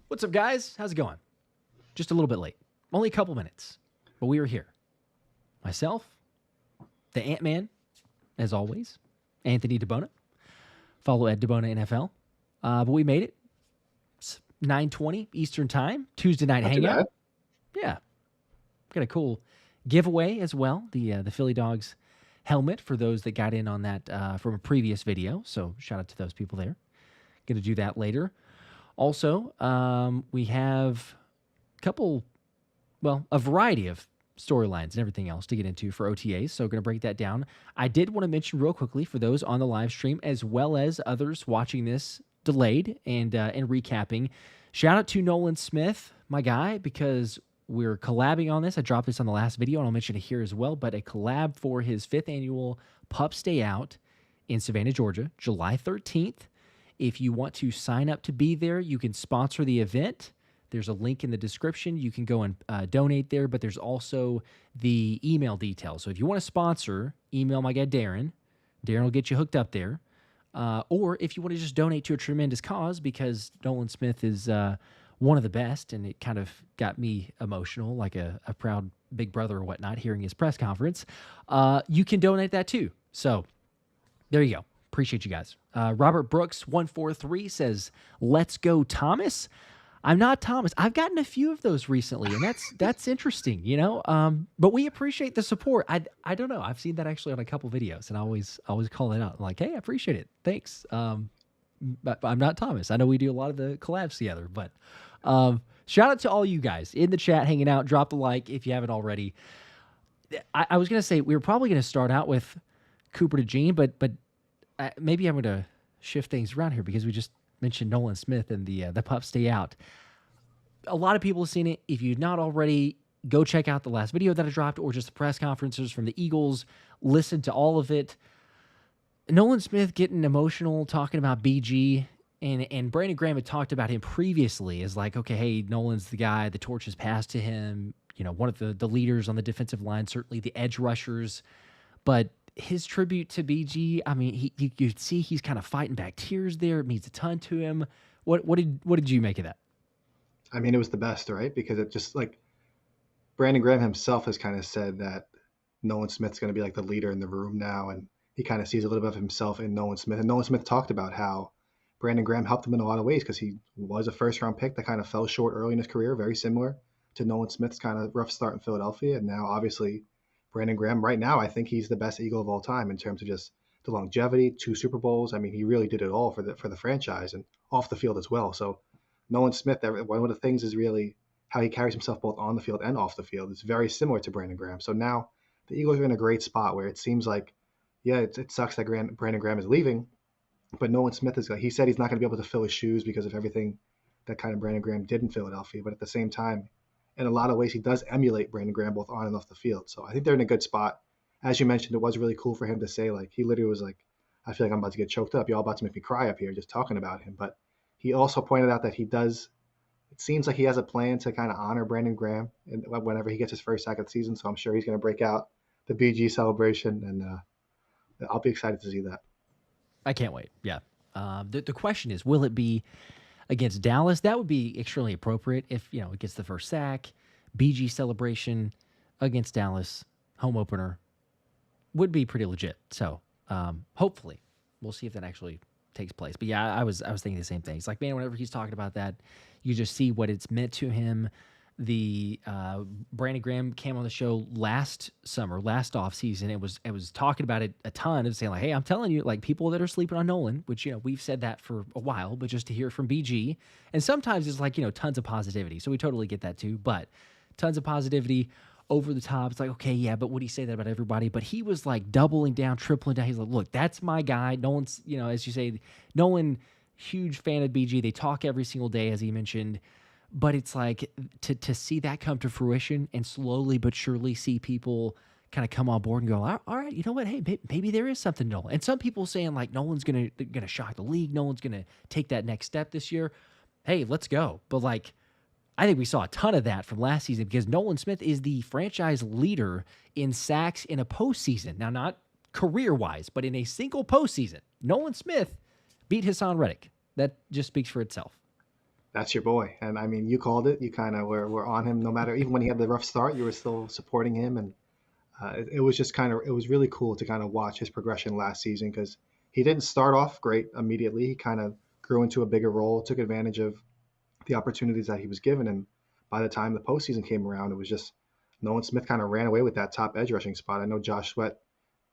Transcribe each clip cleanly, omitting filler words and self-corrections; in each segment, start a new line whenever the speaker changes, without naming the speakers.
What's up, guys? How's it going? Just a little bit late. Only a couple minutes, but we are here. Myself, the Ant-Man, as always, Anthony DiBona. Follow at DiBona NFL. But we made it. It's 9:20 Eastern Time, Tuesday night hangout. Yeah. Got a cool giveaway as well. The Philly Dogs helmet for those that got in on that from a previous video. So shout out to those people there. Going to do that later. Also, we have a variety of storylines and everything else to get into for OTAs. So going to break that down. I did want to mention real quickly for those on the live stream, as well as others watching this delayed and recapping. Shout out to Nolan Smith, my guy, because we're collabing on this. I dropped this on the last video, and I'll mention it here as well, but a collab for his 5th annual Pups Day Out in Savannah, Georgia, July 13th. If you want to sign up to be there, you can sponsor the event. There's a link in the description. You can go and donate there, but there's also the email details. So if you want to sponsor, email my guy Darren. Darren will get you hooked up there. Or if you want to just donate to a tremendous cause, because Nolan Smith is one of the best, and it kind of got me emotional, like a proud big brother or whatnot, hearing his press conference, you can donate that too. So there you go. Appreciate you guys. Robert Brooks 143 says, "Let's go, Thomas." I'm not Thomas. I've gotten a few of those recently, and that's interesting, you know. But we appreciate the support. I don't know. I've seen that actually on a couple videos, and I always call it out. I'm like, hey, I appreciate it. Thanks. But I'm not Thomas. I know we do a lot of the collabs together, but shout out to all you guys in the chat hanging out. Drop a like if you haven't already. I was gonna say we were probably gonna start out with Cooper DeJean, but maybe I'm gonna shift things around here because we just mentioned Nolan Smith and the Pups Day Out. A lot of people have seen it. If you've not already, go check out the last video that I dropped, or just the press conferences from the Eagles. Listen to all of it. Nolan Smith getting emotional, talking about BG, and Brandon Graham had talked about him previously as like, okay, hey, Nolan's the guy, the torch is passed to him, you know, one of the leaders on the defensive line, certainly the edge rushers. But his tribute to BG, I mean, you could see he's kind of fighting back tears there. It means a ton to him. What did you make of that?
I mean, it was the best, right? Because it just, like, Brandon Graham himself has kind of said that Nolan Smith's going to be like the leader in the room now, and he kind of sees a little bit of himself in Nolan Smith. And Nolan Smith talked about how Brandon Graham helped him in a lot of ways because he was a first-round pick that kind of fell short early in his career, very similar to Nolan Smith's kind of rough start in Philadelphia. And now, obviously, Brandon Graham, right now, I think he's the best Eagle of all time in terms of just the longevity, 2 Super Bowls. I mean, he really did it all for the franchise and off the field as well. So Nolan Smith, one of the things is really how he carries himself both on the field and off the field. It's very similar to Brandon Graham. So now the Eagles are in a great spot where it seems like, yeah, it sucks that Brandon Graham is leaving, but Nolan Smith he said he's not going to be able to fill his shoes because of everything that kind of Brandon Graham did in Philadelphia. But at the same time, in a lot of ways, he does emulate Brandon Graham both on and off the field. So I think they're in a good spot. As you mentioned, it was really cool for him to say, like, he literally was like, I feel like I'm about to get choked up. You're all about to make me cry up here just talking about him. But he also pointed out that it seems like he has a plan to kind of honor Brandon Graham whenever he gets his first sack of the season. So I'm sure he's going to break out the BG celebration, and I'll be excited to see that.
I can't wait. Yeah. The question is, will it be against Dallas? That would be extremely appropriate if, you know, it gets the first sack. BG celebration against Dallas, home opener, would be pretty legit. So hopefully we'll see if that actually takes place. But yeah, I was thinking the same thing. It's like, man, whenever he's talking about that, you just see what it's meant to him. The Brandon Graham came on the show last offseason. It was talking about it a ton and saying like, hey, I'm telling you, like, people that are sleeping on Nolan, which, you know, we've said that for a while, but just to hear from BG, and sometimes it's like, you know, tons of positivity. So we totally get that too, but tons of positivity over the top. It's like, okay, yeah, but would he say that about everybody? But he was like doubling down, tripling down. He's like, look, that's my guy. Nolan's, you know, as you say, Nolan, huge fan of BG. They talk every single day, as he mentioned. But it's like to see that come to fruition and slowly but surely see people kind of come on board and go, all right, you know what? Hey, maybe there is something to Nolan. And some people saying like Nolan's gonna shock the league. Nolan's gonna take that next step this year. Hey, let's go. But like, I think we saw a ton of that from last season because Nolan Smith is the franchise leader in sacks in a postseason. Now, not career-wise, but in a single postseason. Nolan Smith beat Hassan Reddick. That just speaks for itself.
That's your boy. And I mean, you called it. You kind of were on him no matter, even when he had the rough start, you were still supporting him. And it was just it was really cool to kind of watch his progression last season because he didn't start off great immediately. He kind of grew into a bigger role, took advantage of the opportunities that he was given. And by the time the postseason came around, it was just Nolan Smith kind of ran away with that top edge rushing spot. I know Josh Sweat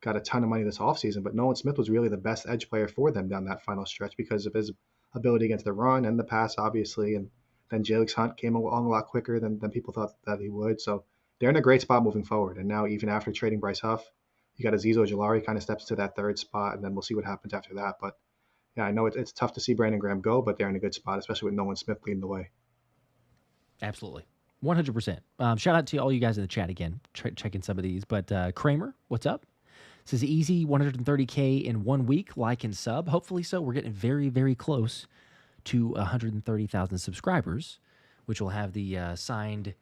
got a ton of money this offseason, but Nolan Smith was really the best edge player for them down that final stretch because of his ability against the run and the pass, obviously. And then Jalyx Hunt came along a lot quicker than people thought that he would. So they're in a great spot moving forward. And now, even after trading Bryce Huff, you got Azeez Ojulari kind of steps to that third spot, and then we'll see what happens after that. But yeah, I know it's tough to see Brandon Graham go, but they're in a good spot, especially with Nolan Smith leading the way.
Absolutely. 100%. Shout out to all you guys in the chat again, checking some of these. But Kramer, what's up? Says easy 130K in 1 week, like and sub. Hopefully so. We're getting very, very close to 130,000 subscribers, which will have the signed.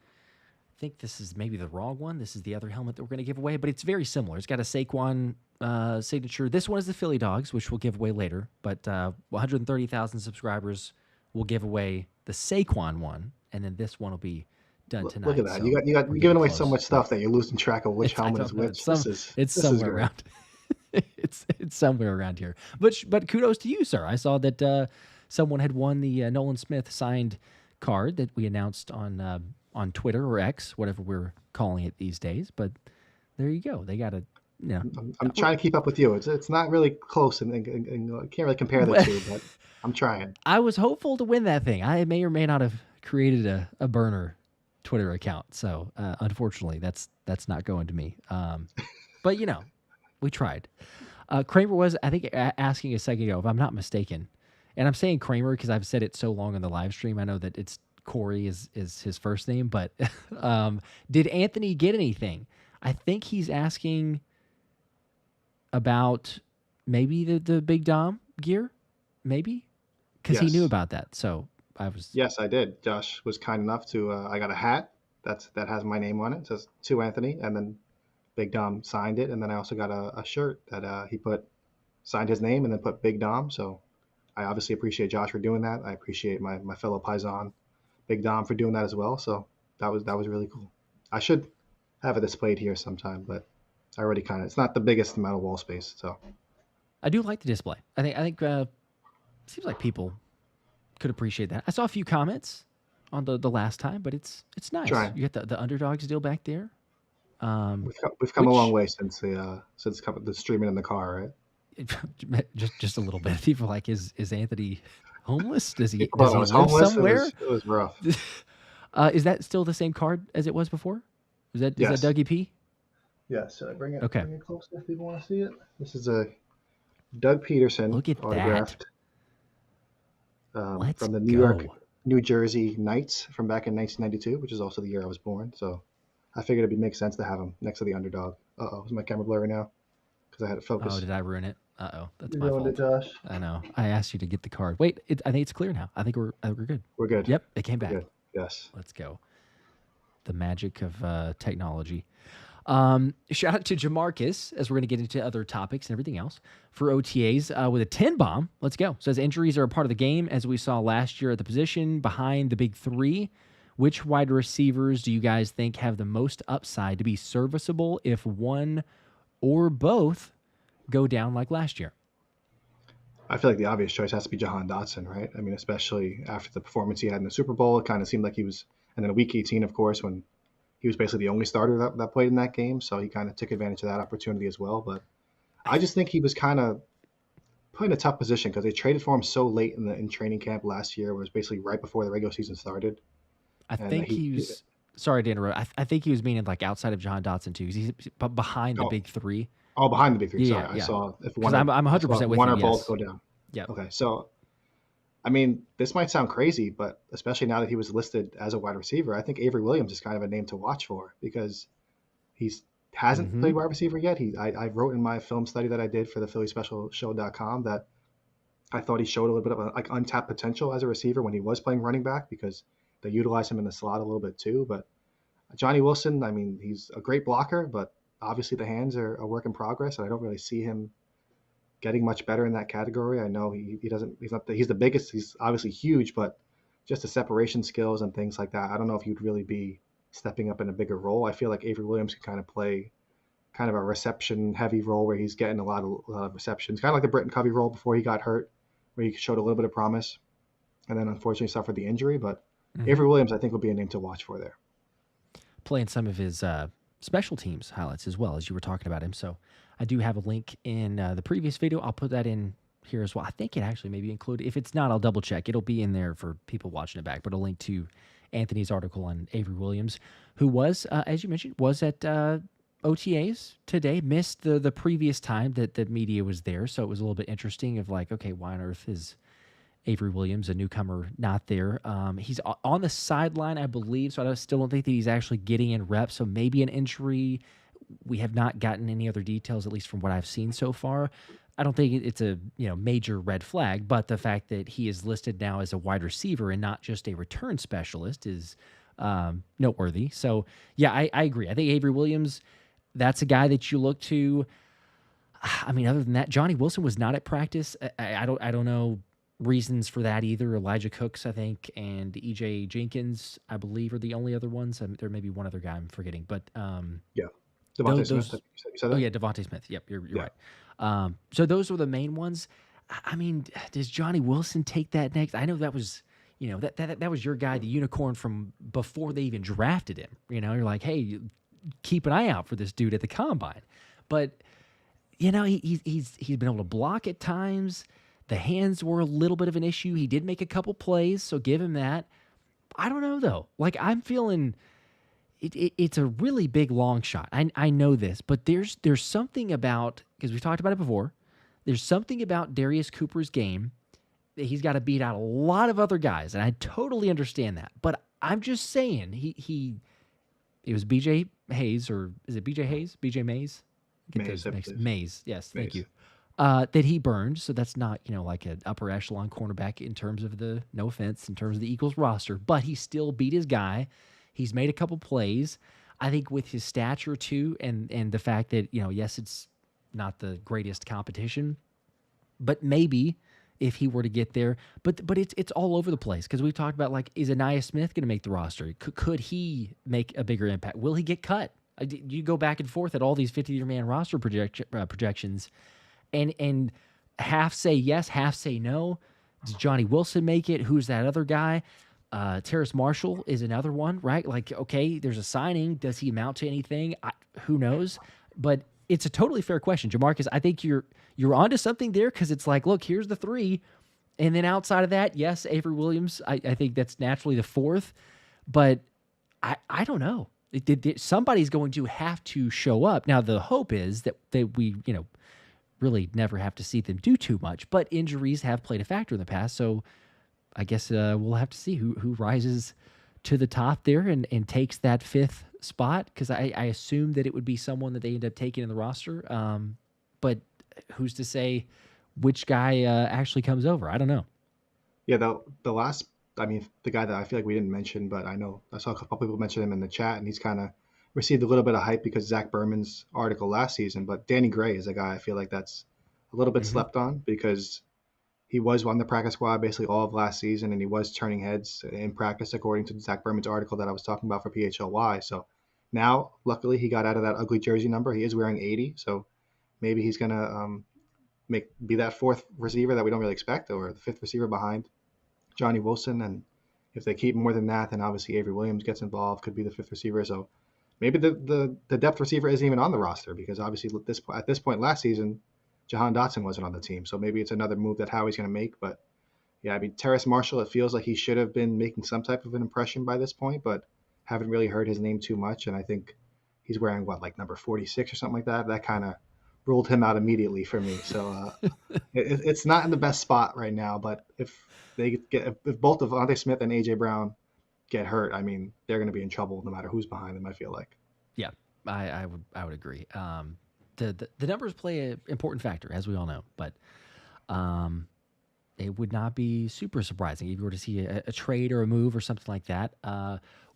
I think this is maybe the wrong one. This is the other helmet that we're going to give away, but it's very similar. It's got a Saquon signature. This one is the Philly Dogs, which we'll give away later. But 130,000 subscribers will give away the Saquon one, and then this one will be done tonight.
Look at that!
So
you're giving away so much stuff that you're losing track of which helmet is which.
It's somewhere around. it's somewhere around here. But kudos to you, sir. I saw that someone had won the Nolan Smith signed card that we announced on Twitter or X, whatever we're calling it these days. But there you go. They got a.
I'm trying to keep up with you. It's not really close, and I can't really compare the two, but I'm trying.
I was hopeful to win that thing. I may or may not have created a burner Twitter account, so unfortunately, that's not going to me. But we tried. Kramer was, I think, asking a second ago, if I'm not mistaken, and I'm saying Kramer because I've said it so long on the live stream. I know that it's Corey is his first name, but did Anthony get anything? I think he's asking about maybe the Big Dom gear, maybe, because he knew about that. So I was.
Yes, I did. Josh was kind enough to. I got a hat that has my name on it. It says to Anthony, and then Big Dom signed it, and then I also got a shirt that he signed his name and then put Big Dom. So I obviously appreciate Josh for doing that. I appreciate my fellow Paisan Big Dom for doing that as well. So that was really cool. I should have it displayed here sometime, but I already it's not the biggest amount of wall space. So
I do like the display. I think seems like people could appreciate that. I saw a few comments on the last time, but it's nice.
Trying.
You got the underdogs deal back there.
We've come a long way since the streaming in the car,
right? just a little bit. People like, is Anthony homeless? Does he
live somewhere? It was rough.
Is that still the same card as it was before? Is that Dougie P?
Yeah. So I bring it.
Okay.
Bring it close if people want to see it. This is a Doug Peterson.
Look at
autographed,
that.
From the New Jersey Knights from back in 1992, which is also the year I was born. So I figured it'd make sense to have him next to the underdog. Is my camera blurry now? Because I had it focused.
Oh, did I ruin it? That's
you
my fault.
It, Josh.
I know. I asked you to get the card. Wait, I think it's clear now. I think we're good.
We're good.
Yep, it came back.
Good. Yes.
Let's go. The magic of technology. Shout out to Jamarcus, as we're going to get into other topics and everything else, for OTAs with a 10 bomb. Let's go. Says injuries are a part of the game, as we saw last year at the position behind the big three. Which wide receivers do you guys think have the most upside to be serviceable if one or both go down like last year?
I feel like the obvious choice has to be Jahan Dotson, right? I mean, especially after the performance he had in the Super Bowl, it kind of seemed like he was, and then week 18, of course, when he was basically the only starter that played in that game. So he kind of took advantage of that opportunity as well. But I just think he was kind of put in a tough position because they traded for him so late in training camp last year, where it was basically right before the regular season started.
I think he was. Sorry to interrupt. I think he was meaning like outside of Jahan Dotson too. He's behind the big three.
Oh, behind the big three.
Yeah,
sorry,
yeah.
I saw if one.
I'm 100% with you.
One or both go down.
Yeah.
Okay, so I mean, this might sound crazy, but especially now that he was listed as a wide receiver, I think Avery Williams is kind of a name to watch for because he hasn't played wide receiver yet. I wrote in my film study that I did for the PhillySpecialShow.com that I thought he showed a little bit of like untapped potential as a receiver when he was playing running back because they utilize him in the slot a little bit too. But Johnny Wilson, I mean, he's a great blocker, but obviously the hands are a work in progress, and I don't really see him getting much better in that category. I know he's the biggest. He's obviously huge, but just the separation skills and things like that, I don't know if you'd really be stepping up in a bigger role. I feel like Avery Williams can kind of play kind of a reception heavy role where he's getting a lot of receptions, kind of like the Britton Covey role before he got hurt, where he showed a little bit of promise and then unfortunately suffered the injury. But Avery Williams, I think, will be a name to watch for there.
Playing some of his special teams highlights as well, as you were talking about him. So I do have a link in the previous video. I'll put that in here as well. I think it actually may be included. If it's not, I'll double check. It'll be in there for people watching it back. But a link to Anthony's article on Avery Williams, who was, as you mentioned, was at OTAs today, missed the previous time that the media was there. So it was a little bit interesting of like, okay, why on earth is Avery Williams, a newcomer, not there? He's on the sideline, I believe, so I still don't think that he's actually getting in reps. So maybe an injury. We have not gotten any other details, at least from what I've seen so far. I don't think it's a major red flag, but the fact that he is listed now as a wide receiver and not just a return specialist is noteworthy. So yeah, I agree. I think Avery Williams, that's a guy that you look to. I mean, other than that, Johnny Wilson was not at practice. I don't know reasons for that either. Elijah Cooks, I think, and EJ Jenkins, I believe, are the only other ones. There may be one other guy I'm forgetting, but
yeah, Devontae Smith. You said that?
Oh yeah, Devontae Smith. Yep, you're right. So those were the main ones. I mean, does Johnny Wilson take that next? I know that was, that was your guy, the unicorn from before they even drafted him. You're like, hey, keep an eye out for this dude at the combine. But he's been able to block at times. The hands were a little bit of an issue. He did make a couple plays, so give him that. I don't know though. Like, I'm feeling it's a really big long shot. I know this, but there's something about, because we've talked about it before, there's something about Darius Cooper's game that he's got to beat out a lot of other guys, and I totally understand that. But I'm just saying, it was BJ Hayes, or is it BJ Hayes? BJ Mays? Mays. Yes, thank you. That he burned, so that's not, like an upper echelon cornerback in terms of no offense, in terms of the Eagles roster, but he still beat his guy. He's made a couple plays. I think with his stature too, and the fact that, yes, it's not the greatest competition, but maybe if he were to get there, but it's all over the place, because we've talked about, like, is Aniyah Smith going to make the roster? Could he make a bigger impact? Will he get cut? You go back and forth at all these 50-man roster projections, and half say yes, half say no. Does Johnny Wilson make it? Who's that other guy? Terrace Marshall is another one, right? Like, okay, there's a signing. Does he amount to anything? Who knows? But it's a totally fair question, Jamarcus. I think you're onto something there, because it's like, look, here's the three, and then outside of that, yes, Avery Williams. I think that's naturally the fourth, but I don't know. Somebody's going to have to show up. Now, the hope is that we really never have to see them do too much, but injuries have played a factor in the past, so I guess we'll have to see who rises to the top there and takes that fifth spot, because I assume that it would be someone that they end up taking in the roster. But who's to say which guy actually comes over? I don't know.
Yeah, the last, the guy that I feel like we didn't mention, but I know I saw a couple people mention him in the chat, and he's kind of received a little bit of hype because Zach Berman's article last season. But Danny Gray is a guy I feel like that's a little bit slept on, because he was on the practice squad basically all of last season, and he was turning heads in practice, according to Zach Berman's article that I was talking about for PHLY. So now, luckily, he got out of that ugly jersey number. He is wearing 80, so maybe he's going to be that fourth receiver that we don't really expect, or the fifth receiver behind Johnny Wilson. And if they keep more than that, then obviously Avery Williams gets involved, could be the fifth receiver. So maybe the depth receiver isn't even on the roster, because obviously at this point last season, Jahan Dotson wasn't on the team. So maybe it's another move that Howie's going to make. But yeah, Terrace Marshall, it feels like he should have been making some type of an impression by this point, but haven't really heard his name too much. And I think he's wearing number 46 or something like that. That kind of ruled him out immediately for me. So it's not in the best spot right now. But if both of Devontae Smith and AJ Brown get hurt, they're going to be in trouble no matter who's behind them, I feel like.
Yeah, I would agree. The numbers play an important factor, as we all know, but it would not be super surprising if you were to see a trade or a move or something like that.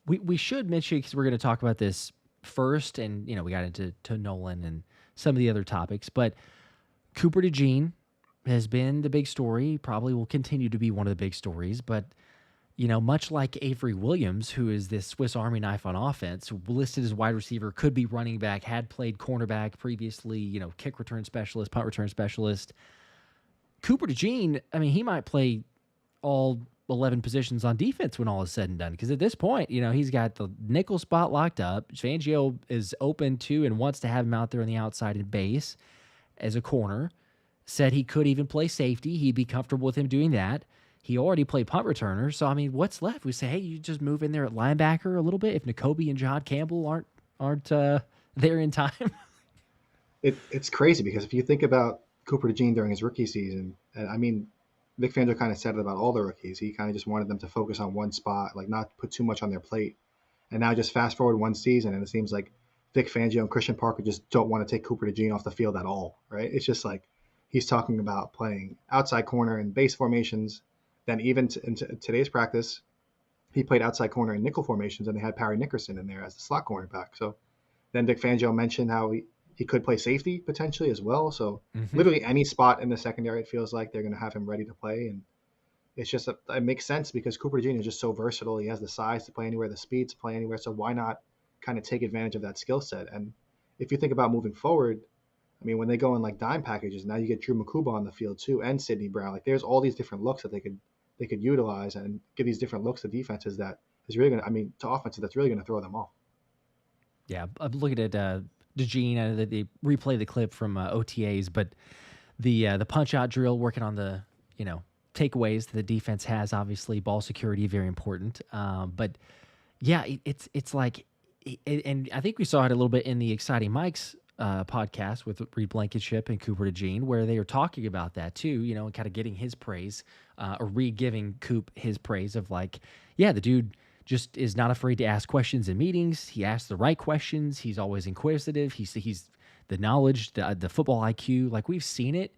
We should mention, because we're going to talk about this first, and we got into Nolan and some of the other topics, but Cooper DeJean has been the big story, probably will continue to be one of the big stories, but much like Avery Williams, who is this Swiss Army knife on offense, listed as wide receiver, could be running back, had played cornerback previously, kick return specialist, punt return specialist. Cooper DeJean, I mean, he might play all 11 positions on defense when all is said and done. Because at this point, he's got the nickel spot locked up. Fangio is open to and wants to have him out there on the outside in base as a corner. Said he could even play safety. He'd be comfortable with him doing that. He already played punt returner. So, I mean, what's left? We say, hey, you just move in there at linebacker a little bit if Nakobe and Jihaad Campbell aren't there in time.
It's crazy because if you think about Cooper DeJean during his rookie season, and I mean, Vic Fangio kind of said it about all the rookies. He kind of just wanted them to focus on one spot, like not put too much on their plate. And now just fast forward one season, and it seems like Vic Fangio and Christian Parker just don't want to take Cooper DeJean off the field at all, right? It's just like he's talking about playing outside corner in base formations. Then even in today's practice, he played outside corner in nickel formations, and they had Parry Nickerson in there as the slot cornerback. So then Vic Fangio mentioned how he could play safety potentially as well. So literally any spot in the secondary, it feels like they're going to have him ready to play. And it's just, it makes sense because Cooper DeJean is just so versatile. He has the size to play anywhere, the speed to play anywhere. So why not kind of take advantage of that skill set? And if you think about moving forward, I mean, when they go in like dime packages, now you get Drew Makuba on the field too, and Sidney Brown. Like there's all these different looks that they could utilize and give these different looks to defenses that is really going to, I mean, to offenses that's really going to throw them off.
Yeah, I'm looking at DeJean. They replay the clip from OTAs, but the punch out drill, working on the takeaways that the defense has. Obviously, ball security very important. But yeah, it's like, and I think we saw it a little bit in the Exciting Mike's podcast with Reed Blankenship and Cooper DeJean, where they are talking about that too. And kind of getting his praise, or Reed giving Coop his praise of like, yeah, the dude just is not afraid to ask questions in meetings. He asks the right questions. He's always inquisitive. He's the knowledge, the football IQ. Like we've seen it,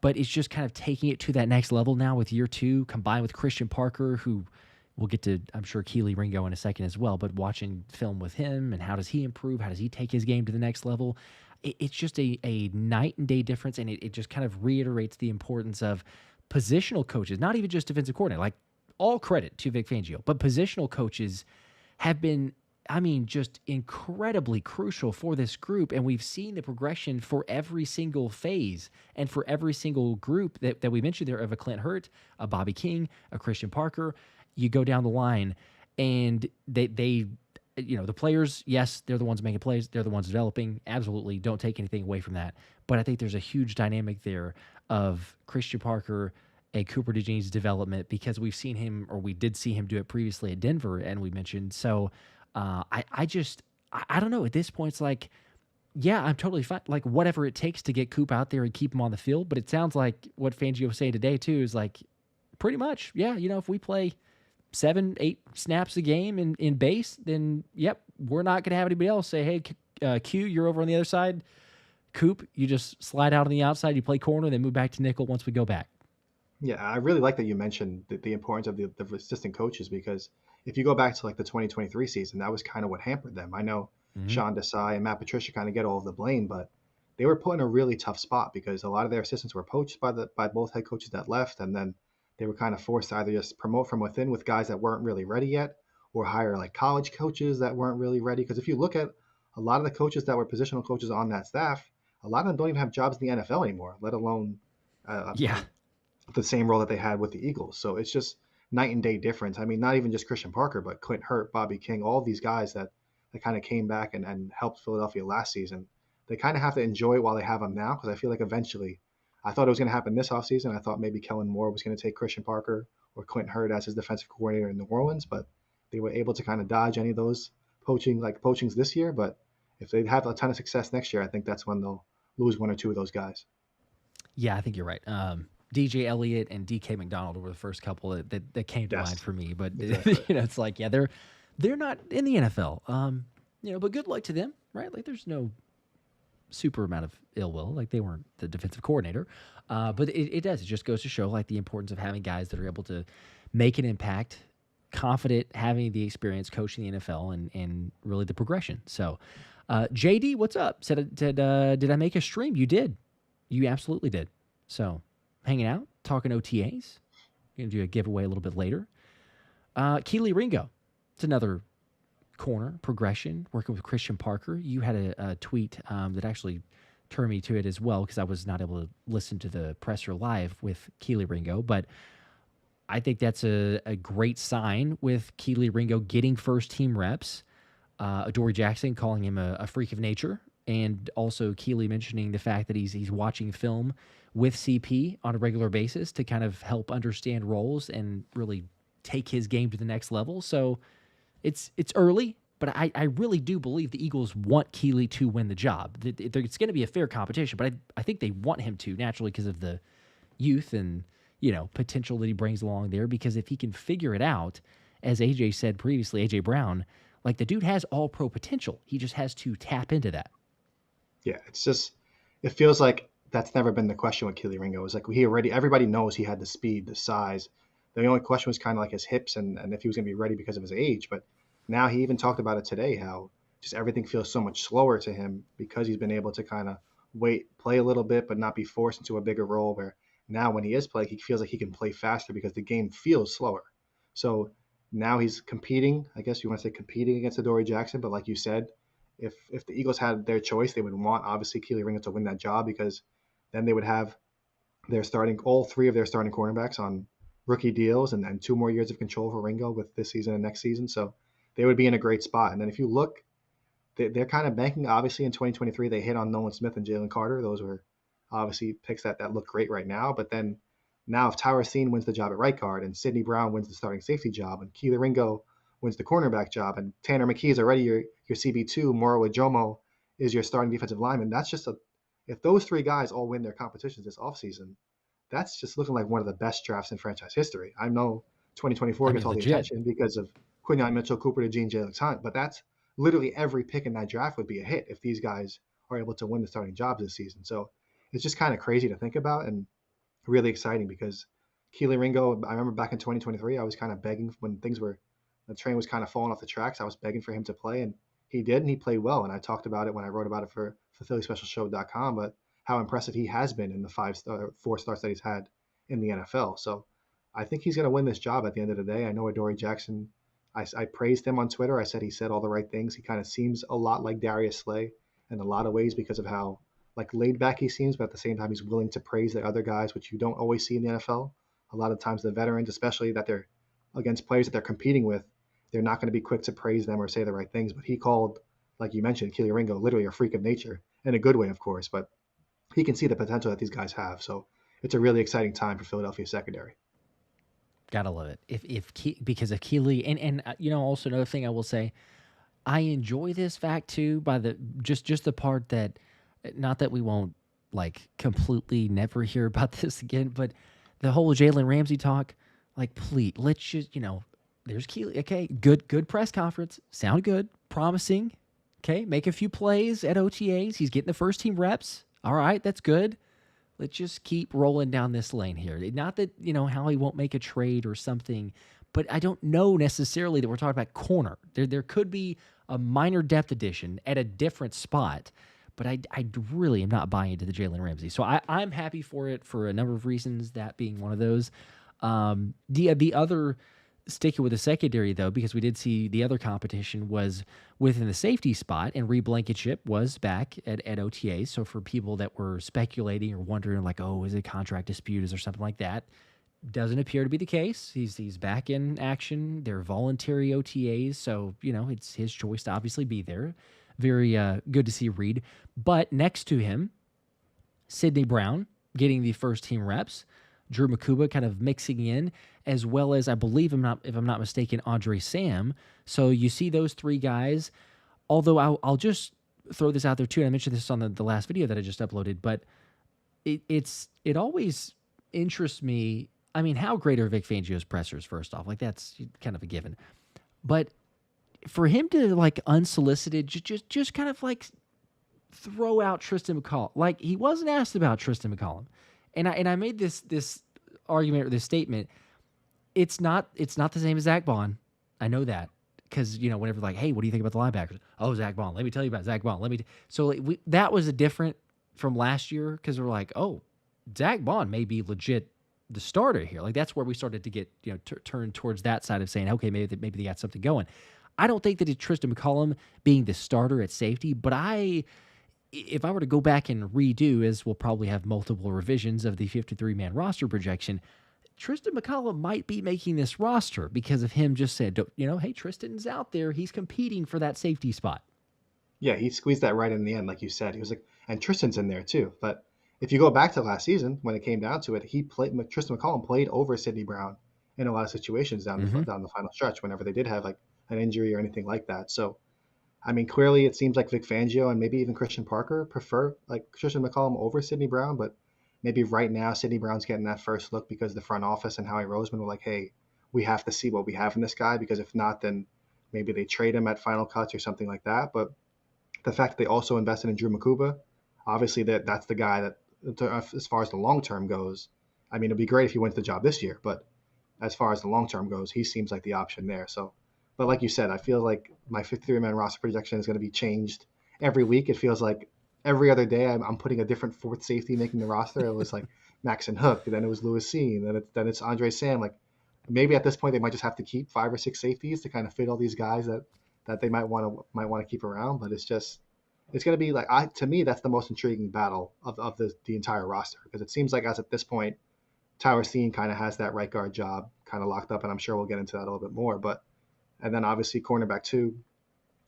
but it's just kind of taking it to that next level now with year two, combined with Christian Parker, who we'll get to, I'm sure, Kelee Ringo in a second as well. But watching film with him and how does he improve? How does he take his game to the next level? It's just a night and day difference, and it just kind of reiterates the importance of positional coaches, not even just defensive coordinator. Like, all credit to Vic Fangio, but positional coaches have been, I mean, just incredibly crucial for this group. And we've seen the progression for every single phase and for every single group that we mentioned there of a Clint Hurt, a Bobby King, a Christian Parker. You go down the line and they the players, yes, they're the ones making plays. They're the ones developing. Absolutely. Don't take anything away from that. But I think there's a huge dynamic there of Christian Parker and Cooper DeJean's development, because we've seen him, or we did see him do it previously at Denver, and we mentioned. So I don't know. At this point, it's like, yeah, I'm totally fine. Like, whatever it takes to get Coop out there and keep him on the field. But it sounds like what Fangio was saying today, too, is like, pretty much, yeah, if we play 7-8 snaps a game in base, then, yep, we're not going to have anybody else say, hey, Q, you're over on the other side. Coop, you just slide out on the outside, you play corner, then move back to nickel once we go back.
Yeah, I really like that you mentioned the importance of the assistant coaches, because if you go back to like the 2023 season, that was kind of what hampered them. I know Sean Desai and Matt Patricia kind of get all of the blame, but they were put in a really tough spot because a lot of their assistants were poached by both head coaches that left, and then they were kind of forced to either just promote from within with guys that weren't really ready yet, or hire like college coaches that weren't really ready. Because if you look at a lot of the coaches that were positional coaches on that staff, a lot of them don't even have jobs in the NFL anymore, let alone the same role that they had with the Eagles. So it's just night and day difference. I mean, not even just Christian Parker, but Clint Hurt, Bobby King, all these guys that kind of came back and helped Philadelphia last season. They kind of have to enjoy it while they have them now, because I feel like eventually, I thought it was going to happen this offseason. I thought maybe Kellen Moore was going to take Christian Parker or Clint Hurt as his defensive coordinator in New Orleans, but they were able to kind of dodge any of those poachings this year. But if they have a ton of success next year, I think that's when they'll lose one or two of those guys.
Yeah, I think you're right. DJ Elliott and DK McDonald were the first couple that came to mind for me. But
exactly.
It's like, yeah, they're not in the NFL. But good luck to them, right? Like, there's no super amount of ill will. Like, they weren't the defensive coordinator. But it does. It just goes to show like the importance of having guys that are able to make an impact, confident, having the experience coaching the NFL, and really the progression. So, JD, what's up? Said, did I make a stream? You did. You absolutely did. So, hanging out, talking OTAs. Going to do a giveaway a little bit later. Kelee Ringo. It's another corner progression working with Christian Parker. You had a tweet that actually turned me to it as well because I was not able to listen to the presser live with Kelee Ringo, but I think that's a great sign with Kelee Ringo getting first team reps. Adoree Jackson calling him a freak of nature, and also Kelee mentioning the fact that he's watching film with CP on a regular basis to kind of help understand roles and really take his game to the next level. So it's early, but I really do believe the Eagles want Kelee to win the job. It's going to be a fair competition, but I think they want him to naturally because of the youth and potential that he brings along there. Because if he can figure it out, as AJ said previously, AJ Brown, like the dude has all pro potential. He just has to tap into that.
Yeah, it feels like that's never been the question with Kelee Ringo. It's like everybody knows he had the speed, the size. The only question was kind of like his hips and if he was going to be ready because of his age. But now he even talked about it today, how just everything feels so much slower to him because he's been able to kind of play a little bit, but not be forced into a bigger role where now when he is playing, he feels like he can play faster because the game feels slower. So now he's competing. I guess you want to say competing against Adoree Jackson, but like you said, if the Eagles had their choice, they would want obviously Kelee Ringo to win that job because then they would have all three of their starting cornerbacks on rookie deals and 2 more years of control for Ringo with this season and next season. So they would be in a great spot. And then if you look, they're kind of banking, obviously in 2023, they hit on Nolan Smith and Jalen Carter. Those were obviously picks that look great right now. But then now if Tyracine wins the job at right guard and Sidney Brown wins the starting safety job and Kelee Ringo wins the cornerback job and Tanner McKee is already your CB2, Moro Ajomo is your starting defensive lineman, that's just if those 3 guys all win their competitions this offseason, that's just looking like one of the best drafts in franchise history. I know 2024 gets all the attention because of Quinyon Mitchell, Cooper DeJean, Jalyx Hunt, but that's literally every pick in that draft would be a hit if these guys are able to win the starting jobs this season. So it's just kind of crazy to think about and really exciting because Kelee Ringo, I remember back in 2023, I was kind of begging when the train was kind of falling off the tracks. I was begging for him to play, and he did, and he played well. And I talked about it when I wrote about it for PhillySpecialShow.com, but how impressive he has been in the 4 starts that he's had in the NFL. So I think he's going to win this job at the end of the day. I know Adoree Jackson, I praised him on Twitter. I said he said all the right things. He kind of seems a lot like Darius Slay in a lot of ways because of how laid back he seems, but at the same time he's willing to praise the other guys, which you don't always see in the NFL. A lot of times the veterans, especially that they're against players that they're competing with, they're not going to be quick to praise them or say the right things. But he called, like you mentioned, Kelee Ringo literally a freak of nature in a good way, of course, but he can see the potential that these guys have. So it's a really exciting time for Philadelphia secondary.
Gotta love it. Because of Kelee, and also another thing I will say, I enjoy this fact too by the just the part that, not that we won't completely never hear about this again, but the whole Jalen Ramsey talk, please, let's just there's Kelee. Okay, good press conference, sound good, promising. Okay, make a few plays at OTAs. He's getting the first team reps. All right, that's good. Let's just keep rolling down this lane here. Not that, Howie won't make a trade or something, but I don't know necessarily that we're talking about corner. There could be a minor depth addition at a different spot, but I really am not buying into the Jalen Ramsey. So I'm happy for it for a number of reasons, that being one of those. The other, sticking with the secondary, though, because we did see the other competition was within the safety spot, and Reed Blankenship was back at OTAs. So for people that were speculating or wondering, is it a contract dispute? Is there something like that? Doesn't appear to be the case. He's back in action. They're voluntary OTAs, so, it's his choice to obviously be there. Very good to see Reed. But next to him, Sidney Brown getting the first team reps. Drew Makuba kind of mixing in, as well as, I believe, if I'm not mistaken, Andre Sam. So you see those 3 guys. Although I'll just throw this out there too, and I mentioned this on the last video that I just uploaded, but it always interests me. I mean, how great are Vic Fangio's pressers, first off? That's kind of a given. But for him to, unsolicited, just kind of, throw out Tristan McCollum. He wasn't asked about Tristan McCollum. And I made this argument or this statement. It's not the same as Zach Bond. I know that because whenever hey, what do you think about the linebackers? Oh, Zach Bond. Let me tell you about Zach Bond. That was a different from last year because we're oh, Zach Bond may be legit the starter here. Like that's where we started to get turn towards that side of saying, okay, maybe they got something going. I don't think that it's Tristan McCollum being the starter at safety, but if I were to go back and redo, as we'll probably have multiple revisions of the 53-man roster projection, Tristan McCollum might be making this roster because of him just said, hey, Tristan's out there. He's competing for that safety spot.
Yeah, he squeezed that right in the end, like you said. He was like, and Tristan's in there too. But if you go back to last season, when it came down to it, Tristan McCollum played over Sidney Brown in a lot of situations down the final stretch whenever they did have like an injury or anything like that. So, I mean, clearly it seems like Vic Fangio and maybe even Christian Parker prefer like Tristan McCollum over Sidney Brown, but maybe right now Sidney Brown's getting that first look because the front office and Howie Roseman were like, hey, we have to see what we have in this guy, because if not, then maybe they trade him at final cuts or something like that. But the fact that they also invested in Drew Makuba, obviously that's the guy that, as far as the long term goes, I mean, it'd be great if he wins the job this year, but as far as the long term goes, he seems like the option there. So, but like you said, I feel like my 53-man roster projection is going to be changed every week. It feels like every other day I'm putting a different fourth safety making the roster. It was like Maxon Hook, then it was Lewis Cine, then it's Andre Sam. Like maybe at this point they might just have to keep 5 or 6 safeties to kind of fit all these guys that they might want to keep around. But it's going to be like, to me, that's the most intriguing battle of the entire roster, because it seems like as at this point, Tyler Steen kind of has that right guard job kind of locked up, and I'm sure we'll get into that a little bit more. And then obviously cornerback 2,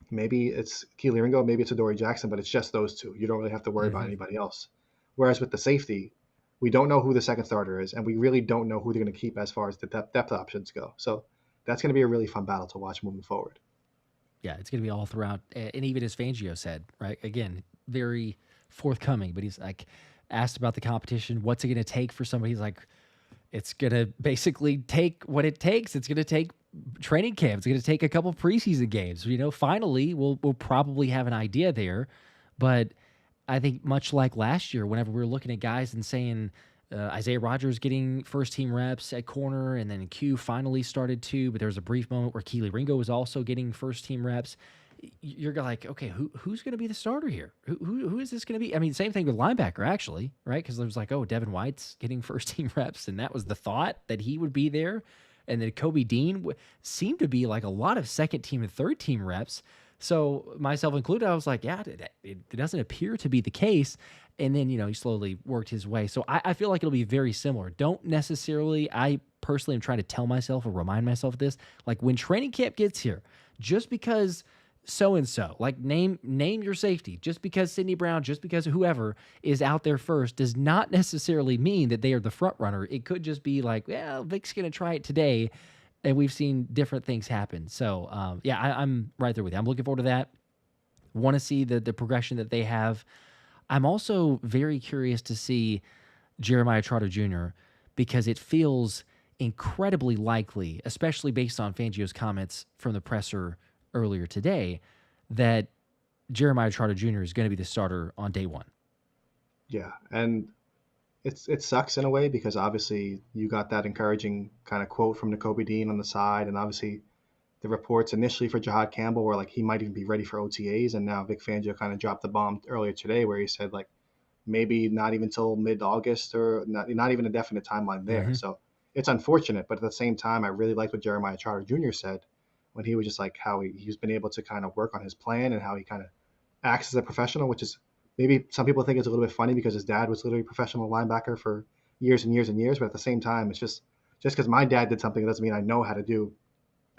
maybe it's Kelee Ringo, maybe it's Adoree Jackson, but it's just those 2. You don't really have to worry about anybody else. Whereas with the safety, we don't know who the second starter is, and we really don't know who they're going to keep as far as the depth options go. So that's going to be a really fun battle to watch moving forward.
Yeah, it's going to be all throughout. And even as Fangio said, right, again, very forthcoming, but he's like asked about the competition. What's it going to take for somebody? He's like, it's going to basically take what it takes. It's going to take training camp. It's going to take a couple preseason games. Finally, we'll probably have an idea there. But I think much like last year, whenever we were looking at guys and saying Isaiah Rodgers getting first-team reps at corner, and then Q finally started to, but there was a brief moment where Kelee Ringo was also getting first-team reps. You're like, okay, who's going to be the starter here? Who is this going to be? I mean, same thing with linebacker, actually, right? Because there was like, oh, Devin White's getting first-team reps, and that was the thought that he would be there. And then Nakobe Dean seemed to be like a lot of second-team and third-team reps. So myself included, I was like, yeah, it doesn't appear to be the case. And then, he slowly worked his way. So I feel like it'll be very similar. Don't necessarily, I personally am trying to tell myself or remind myself of this, like when training camp gets here, just because so-and-so, like name your safety, just because Sidney Brown, just because whoever is out there first does not necessarily mean that they are the front runner. It could just be like, well, Vic's going to try it today. And we've seen different things happen. So, I'm right there with you. I'm looking forward to that. Want to see the progression that they have. I'm also very curious to see Jeremiah Trotter Jr. because it feels incredibly likely, especially based on Fangio's comments from the presser earlier today, that Jeremiah Trotter Jr. is going to be the starter on day one.
Yeah, and it sucks in a way, because obviously you got that encouraging kind of quote from Nakobe Dean on the side, and obviously the reports initially for Jihaad Campbell were like he might even be ready for OTAs, and now Vic Fangio kind of dropped the bomb earlier today where he said like maybe not even till mid-August, or not even a definite timeline there. So it's unfortunate, but at the same time, I really liked what Jeremiah Trotter Jr. said when he was just like how he's been able to kind of work on his plan and how he kind of acts as a professional, which is maybe some people think it's a little bit funny because his dad was literally a professional linebacker for years and years and years. But at the same time, it's just because my dad did something doesn't mean I know how to do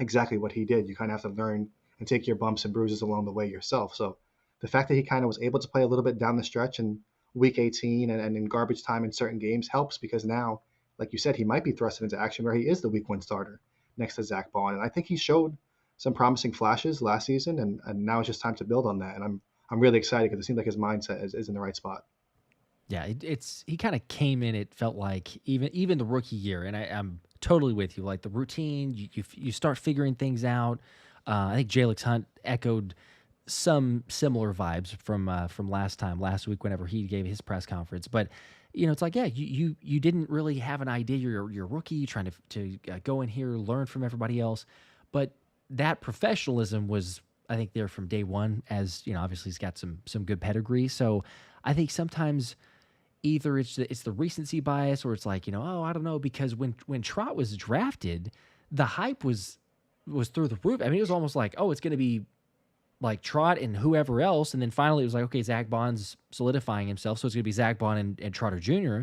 exactly what he did. You kind of have to learn and take your bumps and bruises along the way yourself. So the fact that he kind of was able to play a little bit down the stretch in week 18 and in garbage time in certain games helps, because now, like you said, he might be thrusted into action where he is the week 1 starter next to Zach Bond. And I think he showed some promising flashes last season, and now it's just time to build on that. And I'm really excited because it seems like his mindset is in the right spot.
Yeah, he kind of came in, it felt like, even the rookie year, and I'm totally with you. Like the routine, you start figuring things out. I think Jalyx Hunt echoed some similar vibes from last week whenever he gave his press conference. But it's like, yeah, you didn't really have an idea. You're a rookie trying to go in here, learn from everybody else, but that professionalism was, I think, there from day one. As obviously he's got some good pedigree. So I think sometimes either it's the recency bias, or it's like, oh, I don't know, because when Trot was drafted, the hype was through the roof. I mean, it was almost like, oh, it's going to be like Trot and whoever else, and then finally it was like, okay, Zach Bond's solidifying himself, so it's going to be Zach Bond and Trotter Jr.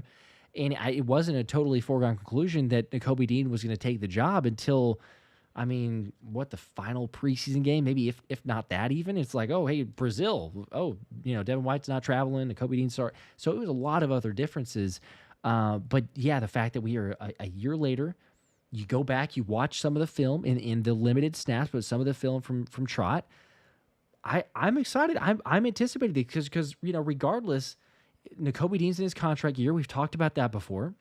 And it wasn't a totally foregone conclusion that Nakobe Dean was going to take the job until, I mean, what, the final preseason game, maybe if not that even. It's like, oh, hey, Brazil. Oh, Devin White's not traveling. Nakobe Dean's start. So it was a lot of other differences. But yeah, the fact that we are a year later, you go back, you watch some of the film in the limited snaps, but some of the film from Trot. I'm excited. I'm anticipating it because regardless, Nakobe Dean's in his contract year. We've talked about that before.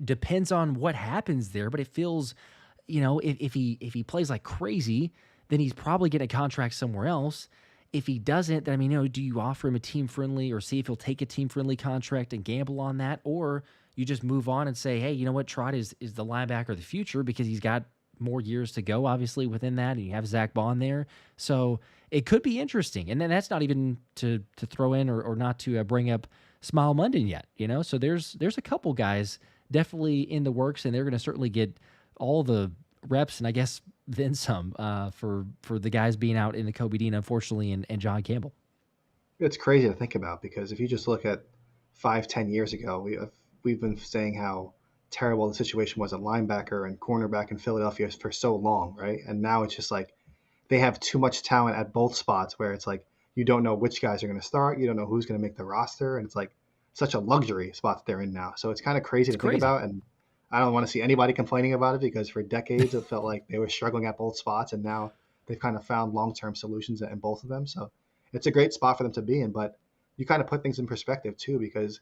Depends on what happens there, but it feels, if he plays like crazy, then he's probably getting a contract somewhere else. If he doesn't, then do you offer him a team friendly, or see if he'll take a team friendly contract and gamble on that, or you just move on and say, hey, you know what, Trot is the linebacker of the future because he's got more years to go, obviously, within that, and you have Zach Bond there. So it could be interesting. And then that's not even to throw in or not to bring up Smael Mondon yet, So there's a couple guys definitely in the works, and they're going to certainly get all the reps, and I guess then some, for the guys being out in the Nakobe Dean, unfortunately, and John Campbell.
It's crazy to think about, because if you just look at 5-10 years ago, we've been saying how terrible the situation was at linebacker and cornerback in Philadelphia for so long, right? And now it's just like they have too much talent at both spots, where it's like you don't know which guys are going to start, you don't know who's going to make the roster, and it's like such a luxury spot that they're in now. So it's kind of crazy to think about, and I don't want to see anybody complaining about it, because for decades it felt like they were struggling at both spots, and now they've kind of found long-term solutions in both of them. So it's a great spot for them to be in, but you kind of put things in perspective too, because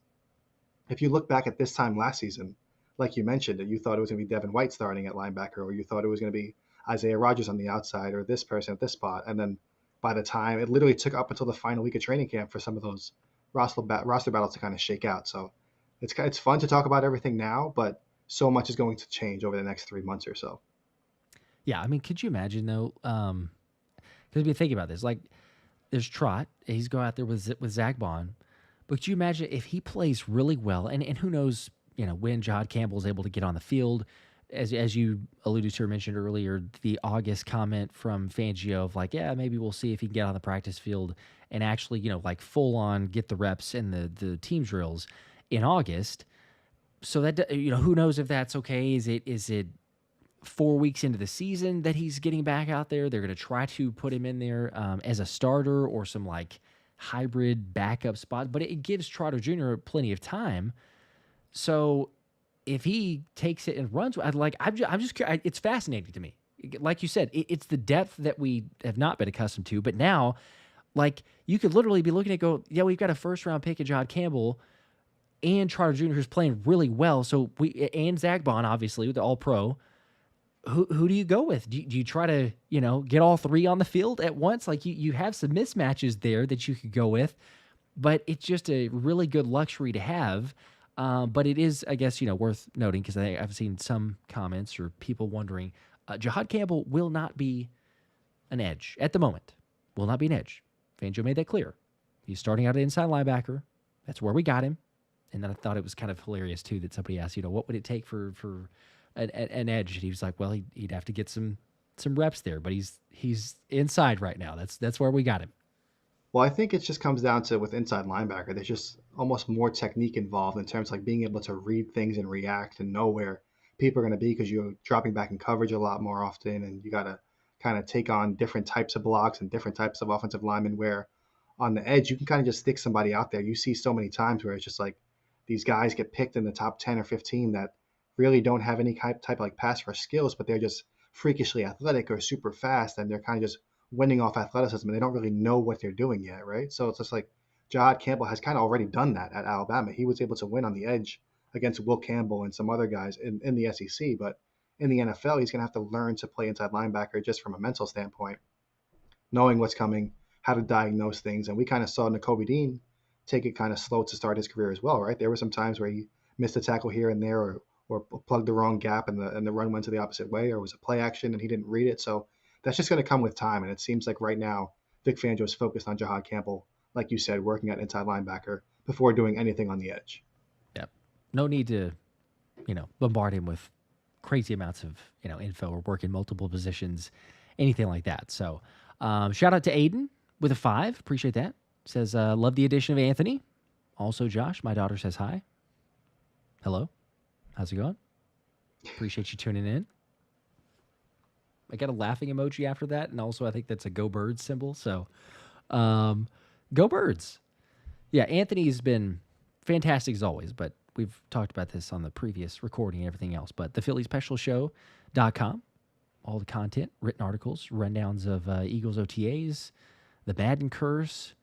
if you look back at this time last season, like you mentioned, that you thought it was going to be Devin White starting at linebacker, or you thought it was going to be Isaiah Rodgers on the outside, or this person at this spot. And then by the time, it literally took up until the final week of training camp for some of those roster battles to kind of shake out. So it's fun to talk about everything now, but so much is going to change over the next 3 months or so.
Yeah, I mean, could you imagine though? Because if you think about this, like there's Trot, he's going out there with Zach Bond, but could you imagine if he plays really well, and who knows, when Jihaad Campbell is able to get on the field, as you alluded to or mentioned earlier, the August comment from Fangio of like, yeah, maybe we'll see if he can get on the practice field and actually, like full on get the reps and the team drills in August. So that, who knows if that's okay? Is it 4 weeks into the season that he's getting back out there? They're going to try to put him in there as a starter or some like hybrid backup spot, but it gives Trotter Jr. plenty of time. So if he takes it and runs, it's fascinating to me. Like you said, it's the depth that we have not been accustomed to, but now, like, you could literally be looking at go, yeah, we've got a first round pick of Jihaad Campbell and Trotter Jr. who's playing really well. So and Zach Bond, obviously, with the all pro. Who do you go with? Do you try to, get all three on the field at once? Like you have some mismatches there that you could go with, but it's just a really good luxury to have. But it is, I guess, worth noting, because I've seen some comments or people wondering, Jihaad Campbell will not be an edge at the moment. Will not be an edge. Fangio made that clear. He's starting out at inside linebacker. That's where we got him. And then I thought it was kind of hilarious too that somebody asked, what would it take for an edge? And he was like, well, he'd have to get some reps there, but he's inside right now. That's where we got him.
Well, I think it just comes down to, with inside linebacker, there's just almost more technique involved in terms of like being able to read things and react and know where people are going to be, because you're dropping back in coverage a lot more often, and you got to kind of take on different types of blocks and different types of offensive linemen, where on the edge, you can kind of just stick somebody out there. You see so many times where it's just like these guys get picked in the top 10 or 15 that really don't have any type of like pass rush skills, but they're just freakishly athletic or super fast, and they're kind of just winning off athleticism, and they don't really know what they're doing yet, right? So it's just like Jihaad Campbell has kind of already done that at Alabama. He was able to win on the edge against Will Campbell and some other guys in the SEC, but in the NFL, he's going to have to learn to play inside linebacker just from a mental standpoint, knowing what's coming, how to diagnose things. And we kind of saw Nakobe Dean take it kind of slow to start his career as well, right? There were some times where he missed a tackle here and there, or plugged the wrong gap and the run went to the opposite way, or it was a play action and he didn't read it. So that's just going to come with time. And it seems like right now, Vic Fangio is focused on Jihaad Campbell, like you said, working at inside linebacker, before doing anything on the edge.
Yep. No need to, bombard him with crazy amounts of, info or work in multiple positions, anything like that. So shout out to Aiden with a 5. Appreciate that. Says, love the addition of Anthony. Also, Josh, my daughter says hi. Hello. How's it going? Appreciate you tuning in. I got a laughing emoji after that. And also, I think that's a Go Birds symbol. So, Go Birds. Yeah, Anthony's been fantastic as always, but we've talked about this on the previous recording and everything else. But the PhillySpecialShow.com, all the content, written articles, rundowns of Eagles OTAs, the Madden curse.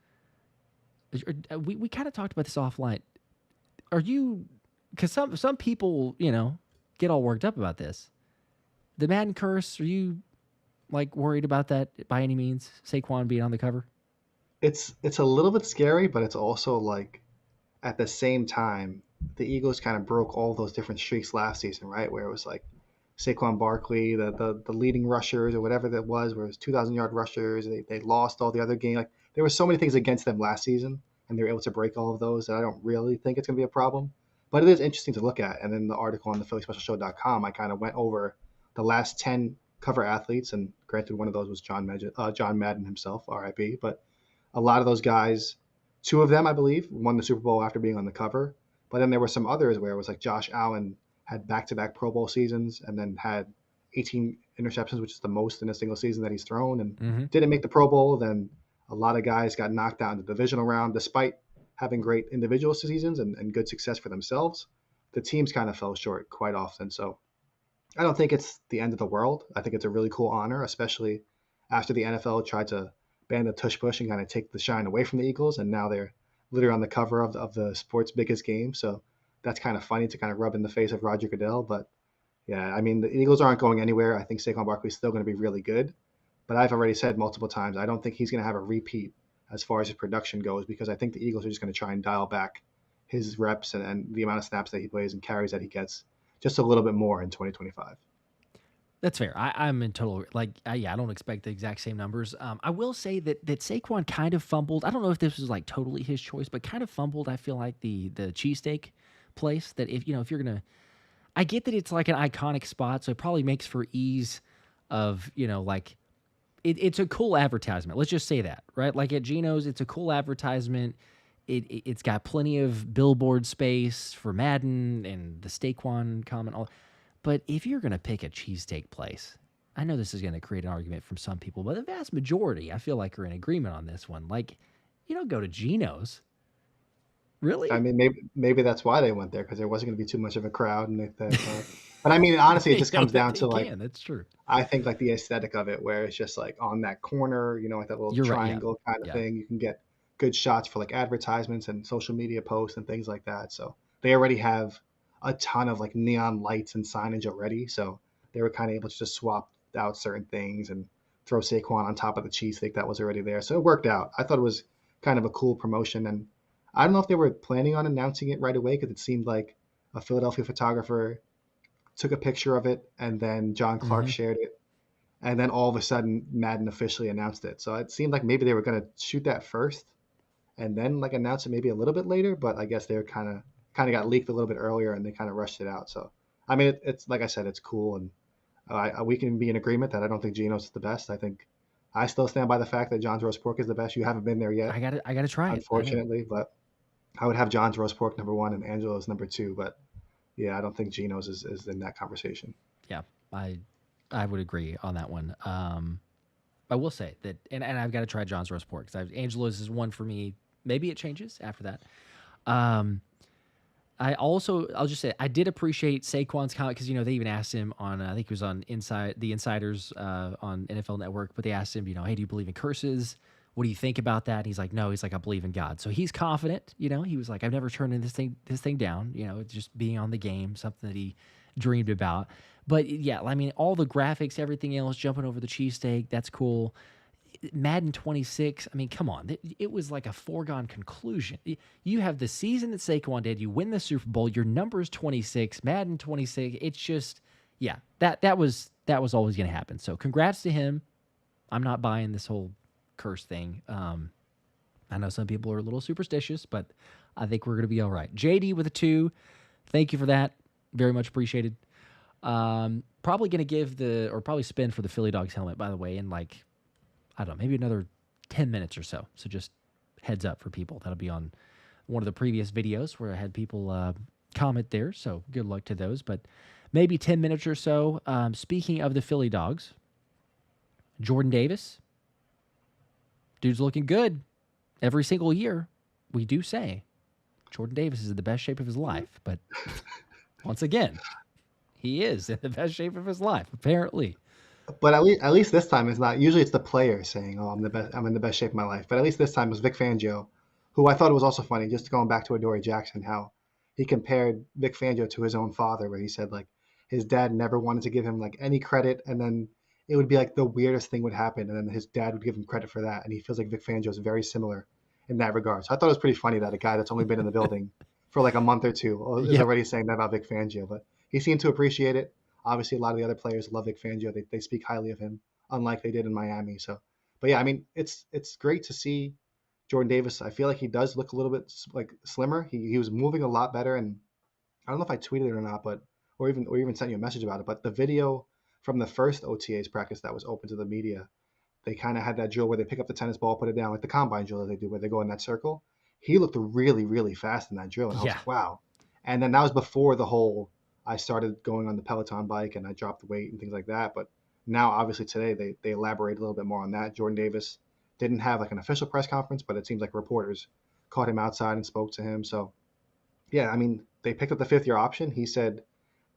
We kind of talked about this offline. Are you, because some people, get all worked up about this. The Madden curse, are you like worried about that by any means? Saquon being on the cover?
It's a little bit scary, but it's also like at the same time, the Eagles kind of broke all those different streaks last season, right? Where it was like Saquon Barkley, the leading rushers or whatever that was, where it was 2,000-yard rushers. They lost all the other games. Like there were so many things against them last season, and they were able to break all of those that I don't really think it's going to be a problem. But it is interesting to look at. And in the article on the PhillySpecialShow.com, I kind of went over the last 10 cover athletes, and granted, one of those was John Madden himself, RIP. But a lot of those guys, 2 of them, I believe, won the Super Bowl after being on the cover. But then there were some others where it was like Josh Allen had back-to-back Pro Bowl seasons and then had 18 interceptions, which is the most in a single season that he's thrown, and didn't make the Pro Bowl. Then a lot of guys got knocked out in the divisional round, despite having great individual seasons and good success for themselves. The teams kind of fell short quite often. So I don't think it's the end of the world. I think it's a really cool honor, especially after the NFL tried to ban the tush push and kind of take the shine away from the Eagles, and now they're literally on the cover of the sport's biggest game. So that's kind of funny to kind of rub in the face of Roger Goodell. But yeah, I mean, the Eagles aren't going anywhere. I think Saquon Barkley is still going to be really good. But I've already said multiple times, I don't think he's going to have a repeat as far as his production goes, because I think the Eagles are just going to try and dial back his reps and the amount of snaps that he plays and carries that he gets just a little bit more in 2025.
That's fair. I'm in total, I don't expect the exact same numbers. I will say that Saquon kind of fumbled. I don't know if this was like totally his choice, but kind of fumbled. I feel like the cheesesteak place that if you're going to, I get that it's like an iconic spot. So it probably makes for ease of, it's a cool advertisement. Let's just say that, right? Like at Geno's, it's a cool advertisement. It's got plenty of billboard space for Madden and the Saquon comment, all. But if you're going to pick a cheesesteak place, I know this is going to create an argument from some people, but the vast majority, I feel like, are in agreement on this one. Like, you don't go to Geno's. Really?
I mean, maybe that's why they went there, because there wasn't going to be too much of a crowd. And but I mean, honestly, it just comes down to like,
that's true.
I think like the aesthetic of it, where it's just like on that corner, like that little triangle kind of thing. You can get good shots for like advertisements and social media posts and things like that. So they already have a ton of like neon lights and signage already. So they were kind of able to just swap out certain things and throw Saquon on top of the cheesesteak that was already there. So it worked out. I thought it was kind of a cool promotion. And I don't know if they were planning on announcing it right away, because it seemed like a Philadelphia photographer took a picture of it and then John Clark shared it. And then all of a sudden Madden officially announced it. So it seemed like maybe they were going to shoot that first and then like announce it maybe a little bit later. But I guess they were kind of got leaked a little bit earlier and they kind of rushed it out. So, I mean, it's like I said, it's cool. And we can be in agreement that I don't think Geno's is the best. I think I still stand by the fact that John's Roast Pork is the best. You haven't been there yet.
I got to try it.
Unfortunately, but I would have John's Roast Pork number 1 and Angelo's number 2. But yeah, I don't think Geno's is in that conversation.
Yeah, I would agree on that one. I will say that, and I've got to try John's Roast Pork, because Angelo's is one for me. Maybe it changes after that. I'll just say I did appreciate Saquon's comment, because they even asked him on I think it was on the Insiders on NFL Network, but they asked him, hey, do you believe in curses? What do you think about that? And he's like, no. He's like, I believe in God. So he's confident. He was like, I've never turned this thing down. It's just being on the game, something that he dreamed about. But yeah, I mean, all the graphics, everything else, jumping over the cheesesteak, that's cool. Madden 26, I mean, come on. It was like a foregone conclusion. You have the season that Saquon did. You win the Super Bowl. Your number is 26, Madden 26. It's just, yeah, that was always going to happen. So congrats to him. I'm not buying this whole curse thing. I know some people are a little superstitious, but I think we're going to be all right. JD with a 2. Thank you for that. Very much appreciated. Probably going to probably spend for the Philly Dogs helmet, by the way, in like, I don't know, maybe another 10 minutes or so. So just heads up for people. That'll be on one of the previous videos where I had people comment there. So good luck to those. But maybe 10 minutes or so. Speaking of the Philly Dogs, Jordan Davis, dude's looking good. Every single year, we do say Jordan Davis is in the best shape of his life. But once again, he is in the best shape of his life, apparently.
But at least this time it's not. Usually it's the player saying, "Oh, I'm in the best shape of my life." But at least this time it was Vic Fangio, who I thought it was also funny. Just going back to Adoree Jackson, how he compared Vic Fangio to his own father, where he said like his dad never wanted to give him like any credit, and then it would be like the weirdest thing would happen, and then his dad would give him credit for that. And he feels like Vic Fangio is very similar in that regard. So I thought it was pretty funny that a guy that's only been in the building for like a month or two is already saying that about Vic Fangio. But he seemed to appreciate it. Obviously, a lot of the other players love Vic Fangio. They speak highly of him, unlike they did in Miami. So, but yeah, I mean, it's great to see Jordan Davis. I feel like he does look a little bit like slimmer. He was moving a lot better, and I don't know if I tweeted it or not, but or even sent you a message about it. But the video from the first OTAs practice that was open to the media, they kind of had that drill where they pick up the tennis ball, put it down, like the combine drill that they do, where they go in that circle. He looked really, really fast in that drill, and I was like, wow. And then that was before the whole. I started going on the Peloton bike and I dropped the weight and things like that. But now, obviously, today they elaborate a little bit more on that. Jordan Davis didn't have like an official press conference, but it seems like reporters caught him outside and spoke to him. So, yeah, I mean, they picked up the 5th-year option. He said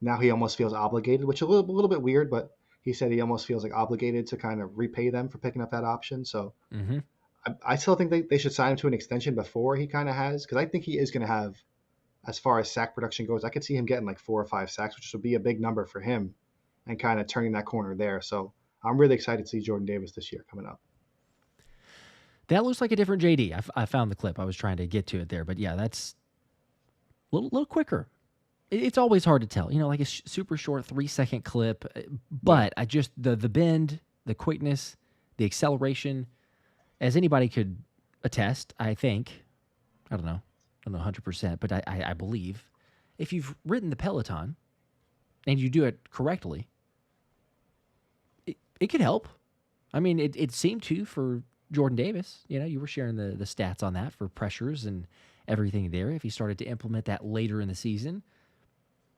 now he almost feels obligated, which is a little bit weird, but he said he almost feels like obligated to kind of repay them for picking up that option. So I still think they should sign him to an extension before he kind of has, because I think he is going to have, as far as sack production goes, I could see him getting like 4 or 5 sacks, which would be a big number for him and kind of turning that corner there. So I'm really excited to see Jordan Davis this year coming up.
That looks like a different JD. I found the clip. I was trying to get to it there. But yeah, that's a little quicker. It's always hard to tell. You know, like a super short 3-second clip. But I just, the bend, the quickness, the acceleration, as anybody could attest, I think, I don't know 100%, but I believe if you've ridden the Peloton and you do it correctly, it could help. I mean, it seemed to for Jordan Davis. You know, you were sharing the stats on that for pressures and everything there. If he started to implement that later in the season,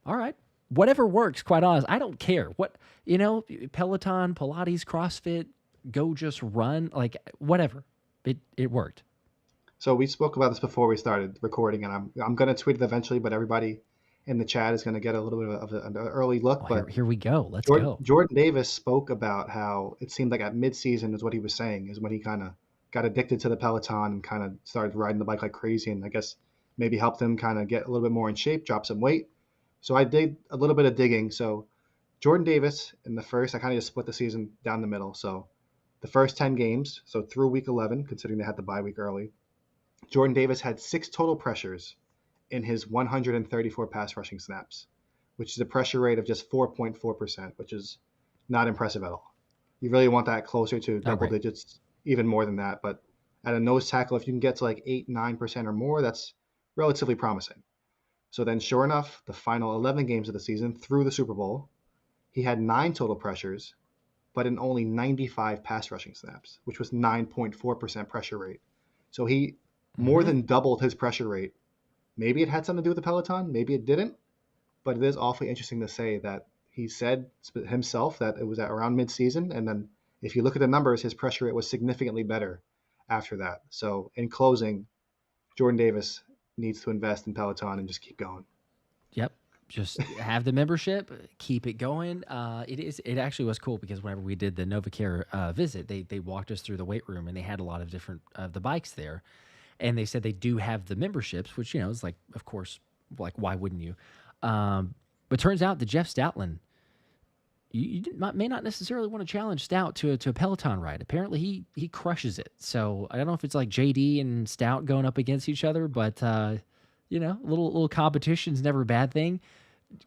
all right, whatever works, quite honest. I don't care. What, you know, Peloton, Pilates, CrossFit, go just run, like whatever. It worked.
So we spoke about this before we started recording, and I'm going to tweet it eventually, but everybody in the chat is going to get a little bit of an early look.
Well,
but
here we go. Let's go.
Jordan Davis spoke about how it seemed like at midseason is what he was saying, is when he kind of got addicted to the Peloton and kind of started riding the bike like crazy, and I guess maybe helped him kind of get a little bit more in shape, drop some weight. So I did a little bit of digging. So Jordan Davis in the first, I kind of just split the season down the middle. So the first 10 games, so through week 11, considering they had the bye week early, Jordan Davis had 6 total pressures in his 134 pass rushing snaps, which is a pressure rate of just 4.4%, which is not impressive at all. You really want that closer to double digits, even more than that. But at a nose tackle, if you can get to like 8-9% or more, that's relatively promising. So then, sure enough, the final 11 games of the season through the Super Bowl, he had 9 total pressures, but in only 95 pass rushing snaps, which was 9.4% pressure rate. So he more than doubled his pressure rate. Maybe it had something to do with the Peloton, maybe it didn't, but it is awfully interesting to say that he said himself that it was at around midseason, and then if you look at the numbers, his pressure rate was significantly better after that. So in closing, Jordan Davis needs to invest in Peloton and just keep going.
Yep. Just have the membership, keep it going. It actually was cool because whenever we did the NovaCare visit, they walked us through the weight room and they had a lot of different the bikes there. And they said they do have the memberships, which, you know, is like, of course, like, why wouldn't you? But turns out that Jeff Stoutland, you may not necessarily want to challenge Stout to a Peloton ride. Apparently, he crushes it. So I don't know if it's like JD and Stout going up against each other, but you know, little competition's never a bad thing.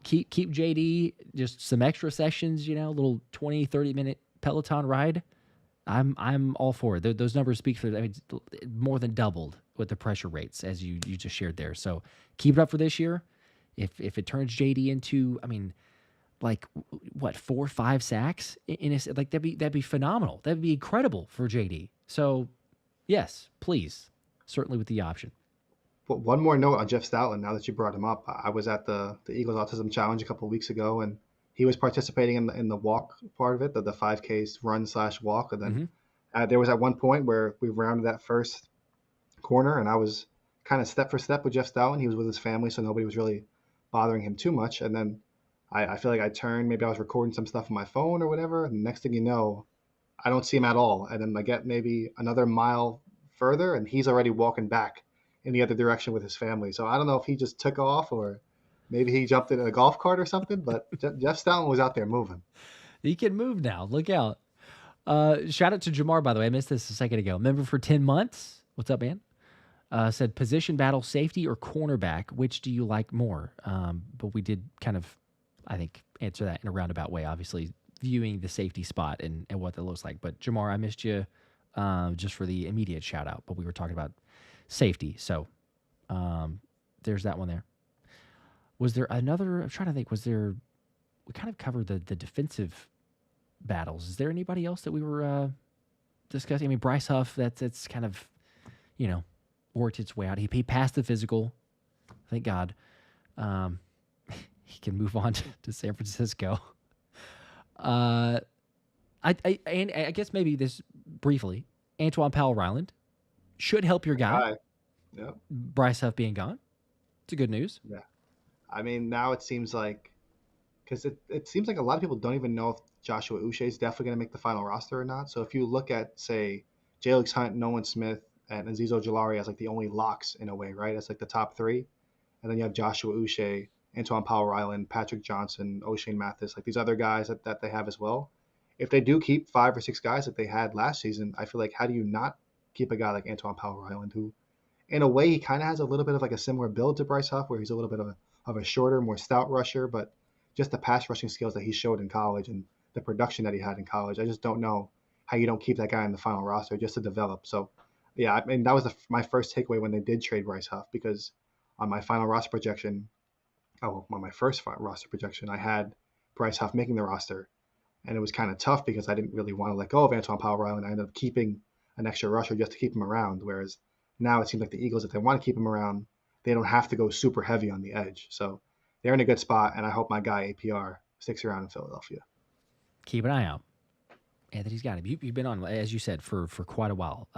Keep JD just some extra sessions, you know, little 20, 30-minute Peloton ride. I'm all for it. Those numbers speak for, I mean, more than doubled with the pressure rates as you just shared there. So keep it up for this year. If it turns JD into, I mean, like what, 4 or 5 sacks in a, like that'd be phenomenal. That'd be incredible for JD. So yes, please, certainly with the option.
But one more note on Jeff Stoutland. Now that you brought him up, I was at the Eagles Autism Challenge a couple of weeks ago, and he was participating in the walk part of it, the 5Ks run/walk, and then
Mm-hmm.
there was at one point where we rounded that first corner, and I was kind of step for step with Jeff Stoutland. He was with his family, so nobody was really bothering him too much. And then I feel like I turned, maybe I was recording some stuff on my phone or whatever, and the next thing you know, I don't see him at all. And then I get maybe another mile further, and he's already walking back in the other direction with his family. So I don't know if he just took off or maybe he jumped in a golf cart or something, but Jeff Stoutland was out there moving.
He can move now. Look out. Shout out to Jamar, by the way. I missed this a second ago. Member for 10 months. What's up, man? Said position battle, safety or cornerback. Which do you like more? But we did kind of, I think, answer that in a roundabout way, obviously viewing the safety spot and what that looks like. But Jamar, I missed you just for the immediate shout out, but we were talking about safety. So there's that one there. Was there another? I'm trying to think. Was there? We kind of covered the defensive battles. Is there anybody else that we were discussing? I mean, Bryce Huff. That's kind of, worked its way out. He passed the physical. Thank God. He can move on to San Francisco. I guess maybe this briefly. Antoine Powell-Ryland should help your guy.
Hi. Yep.
Bryce Huff being gone. It's a good news.
Yeah. I mean, now it seems like, because it seems like a lot of people don't even know if Joshua Uche is definitely going to make the final roster or not. So if you look at, say, Jalyx Hunt, Nolan Smith, and Azeez Ojulari as like the only locks in a way, right? That's like the top 3. And then you have Joshua Uche, Antoine Powell-Ryland, Patrick Johnson, O'Shane Mathis, like these other guys that they have as well. If they do keep 5 or 6 guys that they had last season, I feel like how do you not keep a guy like Antoine Powell-Ryland, who in a way he kind of has a little bit of like a similar build to Bryce Huff, where he's a little bit of a shorter, more stout rusher, but just the pass rushing skills that he showed in college and the production that he had in college, I just don't know how you don't keep that guy in the final roster just to develop. So, yeah, I mean, that was my first takeaway when they did trade Bryce Huff, because on my final roster projection, on my first roster projection, I had Bryce Huff making the roster, and it was kind of tough because I didn't really want to let go of Antoine Powell-Ryland. I ended up keeping an extra rusher just to keep him around, whereas now it seems like the Eagles, if they want to keep him around, they don't have to go super heavy on the edge. So they're in a good spot, and I hope my guy APR sticks around in Philadelphia.
Keep an eye out. Anthony's got him. You've been on, as you said, for quite a while,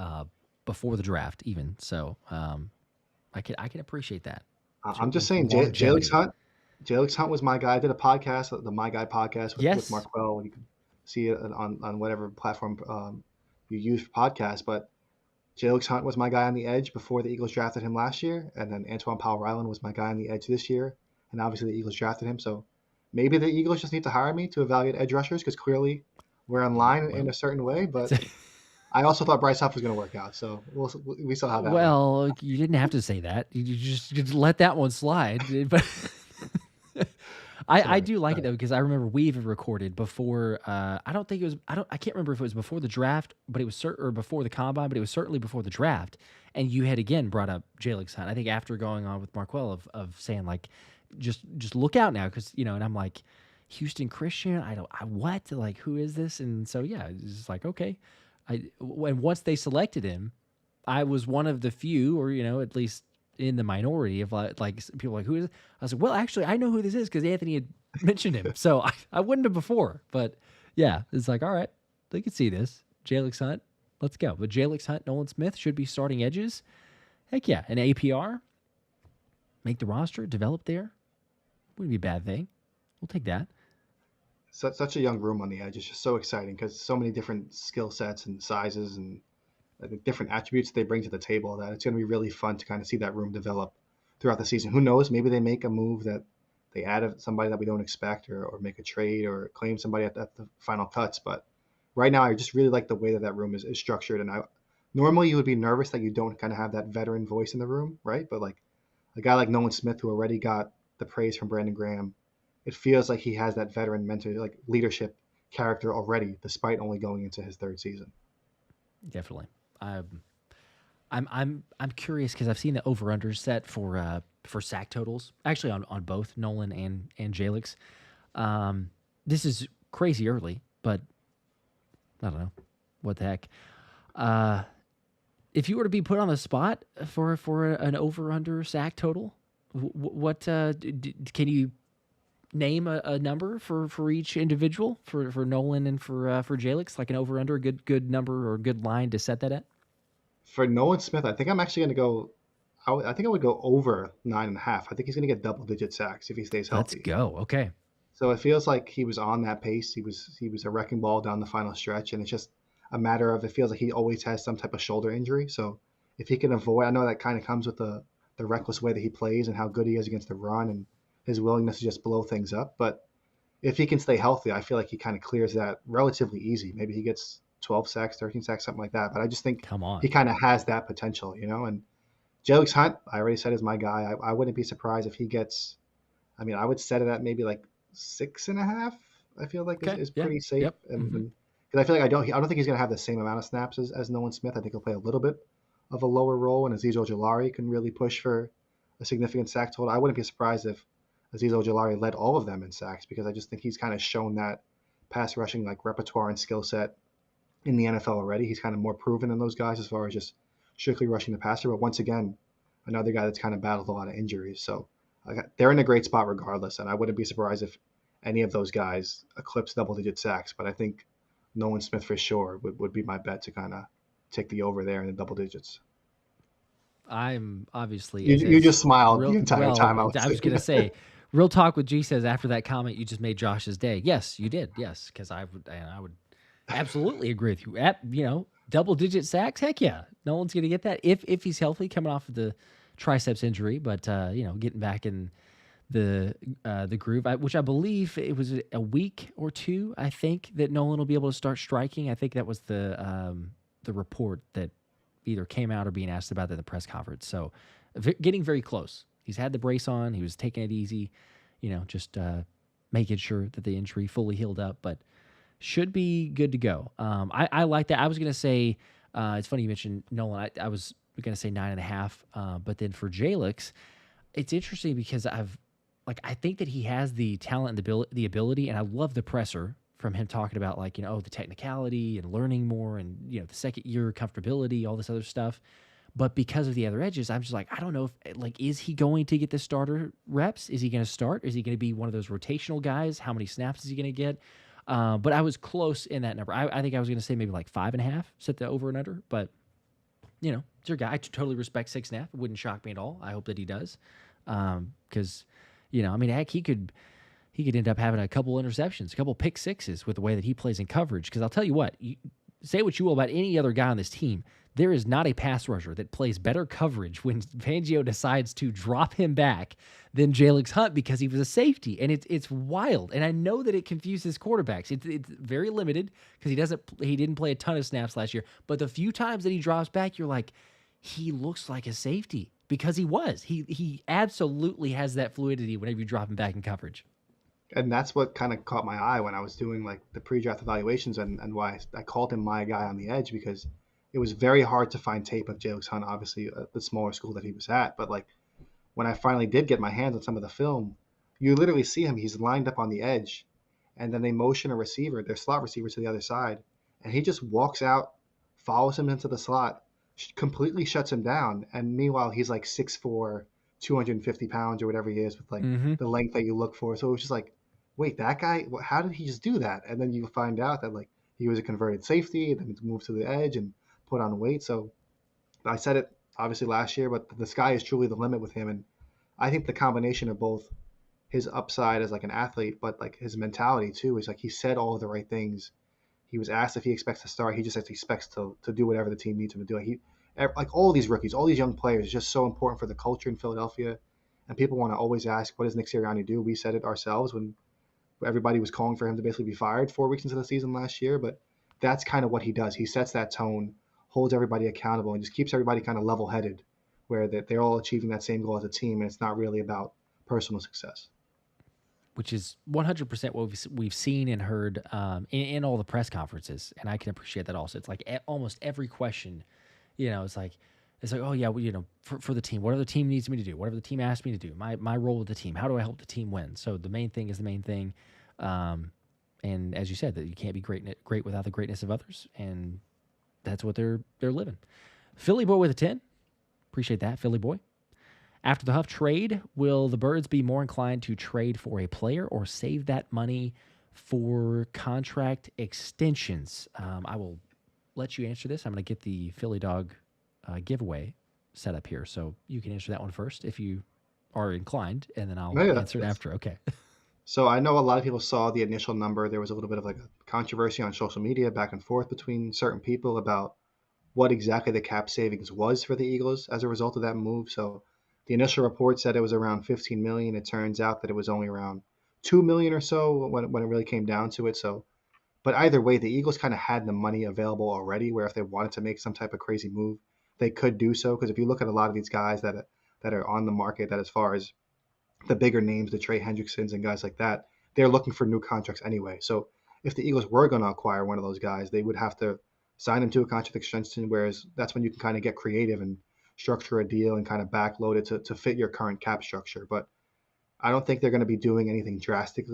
before the draft even. So I can appreciate that.
I'm just saying, Jalyx Hunt was my guy. I did a podcast, the My Guy podcast with Marquell. You can see it on whatever platform you use for podcasts. But Jalyx Hunt was my guy on the edge before the Eagles drafted him last year. And then Antoine Powell-Ryland was my guy on the edge this year. And obviously the Eagles drafted him. So maybe the Eagles just need to hire me to evaluate edge rushers, because clearly we're in line in a certain way. But I also thought Bryce Huff was going to work out. So we saw how that went.
You didn't have to say that. You just let that one slide. But I do like it though, because I remember we even recorded before. I can't remember if it was before the draft, but it was or before the combine, but it was certainly before the draft. And you had again brought up Jalyx Hunt. I think after going on with Marquell of saying like, just look out now, because and I'm like, Houston Christian. What, like, who is this? And so yeah, it's just like, okay. And once they selected him, I was one of the few, or at least in the minority of like people like, who is it? I was like, well, actually, I know who this is because Anthony had mentioned him, so I wouldn't have before. But yeah, it's like, all right, they can see this. Jalyx Hunt, let's go. But Jalyx Hunt, Nolan Smith should be starting edges. Heck yeah, an APR, make the roster, develop there. Wouldn't be a bad thing. We'll take that.
Such a young room on the edge. It's just so exciting because so many different skill sets and sizes and different attributes they bring to the table, that it's going to be really fun to kind of see that room develop throughout the season. Who knows? Maybe they make a move that they add somebody that we don't expect, or make a trade or claim somebody at the final cuts. But right now, I just really like the way that room is structured. And normally you would be nervous that you don't kind of have that veteran voice in the room, right? But like a guy like Nolan Smith, who already got the praise from Brandon Graham, it feels like he has that veteran mentor, like leadership character already, despite only going into his 3rd season.
Definitely. I'm curious because I've seen the over under set for sack totals actually on both Nolan and Jalyx. This is crazy early, but I don't know what the heck. Uh, if you were to be put on the spot for an over under sack total, what can you name a number for each individual for Nolan and for Jalyx, like an over under, a good number or good line to set that at?
For Nolan Smith, I think I'm actually going to go. I think I would go over 9.5. I think he's going to get double-digit sacks if he stays
Let's
healthy.
go. Okay.
So it feels like he was on that pace. He was a wrecking ball down the final stretch, and it's just a matter of it feels like he always has some type of shoulder injury. So if he can avoid, I know that kind of comes with the reckless way that he plays and how good he is against the run and his willingness to just blow things up. But if he can stay healthy, I feel like he kind of clears that relatively easy. Maybe he gets 12 sacks, 13 sacks, something like that. But I just think
Come on.
he kind of has that potential, And Jalyx Hunt, I already said is my guy. I wouldn't be surprised if he gets. I mean, I would set it at maybe like 6.5. I feel like
Okay.
is
Yeah.
pretty safe,
Yep.
and
Hmm.
because I feel like I don't think he's going to have the same amount of snaps as Nolan Smith. I think he'll play a little bit of a lower role, and Azeez Ojulari can really push for a significant sack total. I wouldn't be surprised if Azeez Ojulari led all of them in sacks because I just think he's kind of shown that pass rushing like repertoire and skill set in the NFL already. He's kind of more proven than those guys as far as just strictly rushing the passer. But once again, another guy that's kind of battled a lot of injuries. So they're in a great spot regardless. And I wouldn't be surprised if any of those guys eclipse double-digit sacks. But I think Nolan Smith for sure would be my bet to kind of take the over there in the double digits.
I'm obviously
You
as
just smiled the
real.
entire
Well,
time I was
I was
saying
gonna
that.
say, real talk with G says after that comment you just made Josh's day. Yes, you did. Yes, because I would absolutely agree with you. Double digit sacks. Heck yeah, no one's gonna get that if he's healthy, coming off of the triceps injury, but getting back in the groove, which I believe it was a week or two. I think that Nolan will be able to start striking. I think that was the report that either came out or being asked about in the press conference. So getting very close. He's had the brace on. He was taking it easy, just making sure that the injury fully healed up, but should be good to go. I like that. I was going to say, it's funny you mentioned Nolan. I was going to say 9.5. But then for Jalyx, it's interesting because I think that he has the talent and the ability, and I love the presser from him talking about the technicality and learning more and the second year comfortability, all this other stuff. But because of the other edges, I'm just like, I don't know if is he going to get the starter reps? Is he going to start? Is he going to be one of those rotational guys? How many snaps is he going to get? But I was close in that number. I think I was going to say maybe like 5.5, set the over and under. But it's your guy. I totally respect 6.5. It wouldn't shock me at all. I hope that he does, because heck, he could end up having a couple interceptions, a couple pick sixes with the way that he plays in coverage. Because I'll tell you what, say what you will about any other guy on this team, there is not a pass rusher that plays better coverage when Fangio decides to drop him back than Jalyx Hunt because he was a safety, and it's wild. And I know that it confuses quarterbacks. It's very limited because he didn't play a ton of snaps last year. But the few times that he drops back, you're like, he looks like a safety because he absolutely has that fluidity whenever you drop him back in coverage.
And that's what kind of caught my eye when I was doing like the pre-draft evaluations and why I called him my guy on the edge because it was very hard to find tape of Jalyx Hunt, obviously the smaller school that he was at. But like when I finally did get my hands on some of the film, you literally see him. He's lined up on the edge, and then they motion a receiver, their slot receiver, to the other side, and he just walks out, follows him into the slot, completely shuts him down. And meanwhile, he's like 6'4", 250 pounds or whatever he is with like
Mm-hmm.
the length that you look for. So it was just like, wait, that guy, how did he just do that? And then you find out that like he was a converted safety, then he moved to the edge and put on weight. So I said it obviously last year, but the sky is truly the limit with him. And I think the combination of both his upside as like an athlete, but like his mentality too is like he said all of the right things. He was asked if he expects to start. He just expects to do whatever the team needs him to do. Like all these rookies, all these young players, is just so important for the culture in Philadelphia. And people want to always ask, what does Nick Sirianni do? We said it ourselves when everybody was calling for him to basically be fired 4 weeks into the season last year. But that's kind of what he does. He sets that tone, holds everybody accountable, and just keeps everybody kind of level headed, where that they're all achieving that same goal as a team, and it's not really about personal success.
which is 100% what we've seen and heard in all the press conferences, and I can appreciate that also. It's like almost every question, it's like, oh yeah, well, for the team, whatever the team needs me to do, whatever the team asks me to do, my role with the team, how do I help the team win? So the main thing is the main thing, and as you said, that you can't be great without the greatness of others, and that's what they're living. Philly boy with a 10, appreciate that, Philly boy. After the Huff trade, will the Birds be more inclined to trade for a player or save that money for contract extensions? I will let you answer this. I'm going to get the Philly Dog giveaway set up here, so you can answer that one first if you are inclined, and then I'll
No, yeah,
answer it after. Okay.
So I know a lot of people saw the initial number. There was a little bit of like a controversy on social media back and forth between certain people about what exactly the cap savings was for the Eagles as a result of that move. So the initial report said it was around 15 million. It turns out that it was only around 2 million or so when it really came down to it. So, but either way, the Eagles kind of had the money available already, where if they wanted to make some type of crazy move, they could do so. Because if you look at a lot of these guys that are on the market, that as far as the bigger names, the Trey Hendricksons and guys like that, they're looking for new contracts anyway. So if the Eagles were going to acquire one of those guys, they would have to sign him to a contract extension, whereas that's when you can kind of get creative and structure a deal and kind of backload it to fit your current cap structure. But I don't think they're going to be doing anything drastic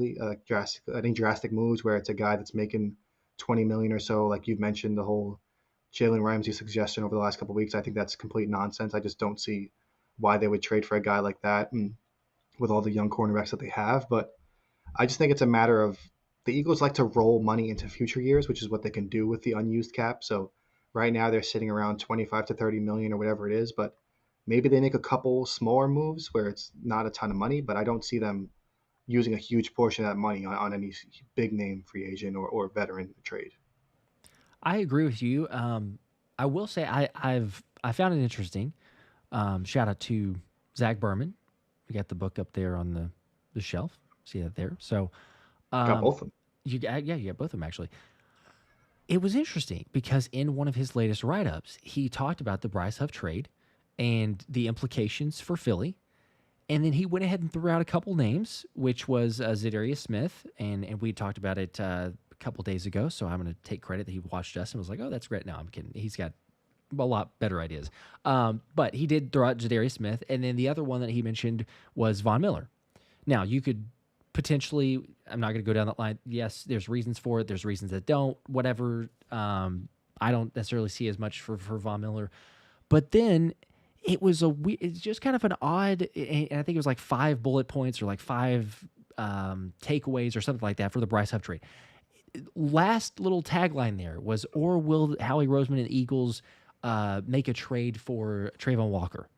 moves where it's a guy that's making 20 million or so, like you've mentioned, the whole Jalen Ramsey suggestion over the last couple of weeks. I think that's complete nonsense. I just don't see why they would trade for a guy like that, and with all the young cornerbacks that they have. But I just think it's a matter of the Eagles like to roll money into future years, which is what they can do with the unused cap. So right now they're sitting around 25 to 30 million or whatever it is, but maybe they make a couple smaller moves where it's not a ton of money, but I don't see them using a huge portion of that money on any big name free agent or veteran trade.
I agree with you. I will say I found it interesting. Shout out to Zach Berman. We got the book up there on the shelf. See that there? So
Got both of them.
you got both of them actually. It was interesting because in one of his latest write-ups, he talked about the Bryce Huff trade and the implications for Philly. And then he went ahead and threw out a couple names, which was Zadarius Smith, and we talked about it a couple days ago. So I'm going to take credit that he watched us and was like, "Oh, that's great." No, I'm kidding. He's got a lot better ideas. But he did throw out Zadarius Smith, and then the other one that he mentioned was Von Miller. Now you could potentially, I'm not going to go down that line. Yes, there's reasons for it. There's reasons that don't. Whatever. I don't necessarily see as much for Von Miller, but then it's just kind of an odd, and I think it was like 5 bullet points or like 5 takeaways or something like that for the Bryce Huff trade. Last little tagline there was, or will Howie Roseman and the Eagles make a trade for Trayvon Walker?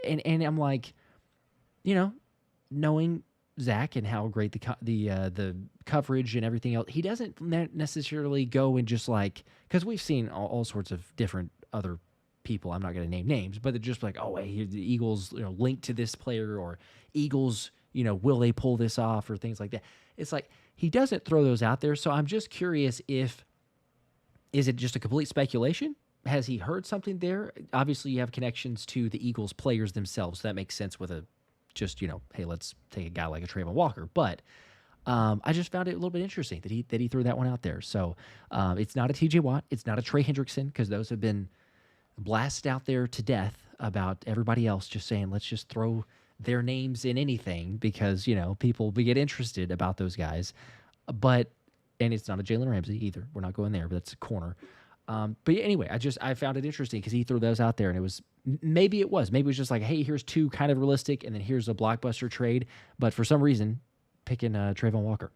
And I'm like, knowing Zach and how great the coverage and everything else, he doesn't necessarily go and just like, because we've seen all sorts of different other people. I'm not going to name names, but they're just like, oh, hey, the Eagles, linked to this player, or Eagles, will they pull this off, or things like that. It's like he doesn't throw those out there. So I'm just curious, is it just a complete speculation? Has he heard something there? Obviously, you have connections to the Eagles players themselves. So that makes sense with hey, let's take a guy like a Trayvon Walker. But I just found it a little bit interesting that he threw that one out there. So it's not a TJ Watt. It's not a Trey Hendrickson, because those have been blasted out there to death about everybody else just saying, let's just throw their names in anything because, people get interested about those guys. And it's not a Jalen Ramsey either. We're not going there, but that's a corner. But anyway, I found it interesting because he threw those out there, and it was just like, hey, here's 2 kind of realistic, and then here's a blockbuster trade. But for some reason, picking Trayvon Walker.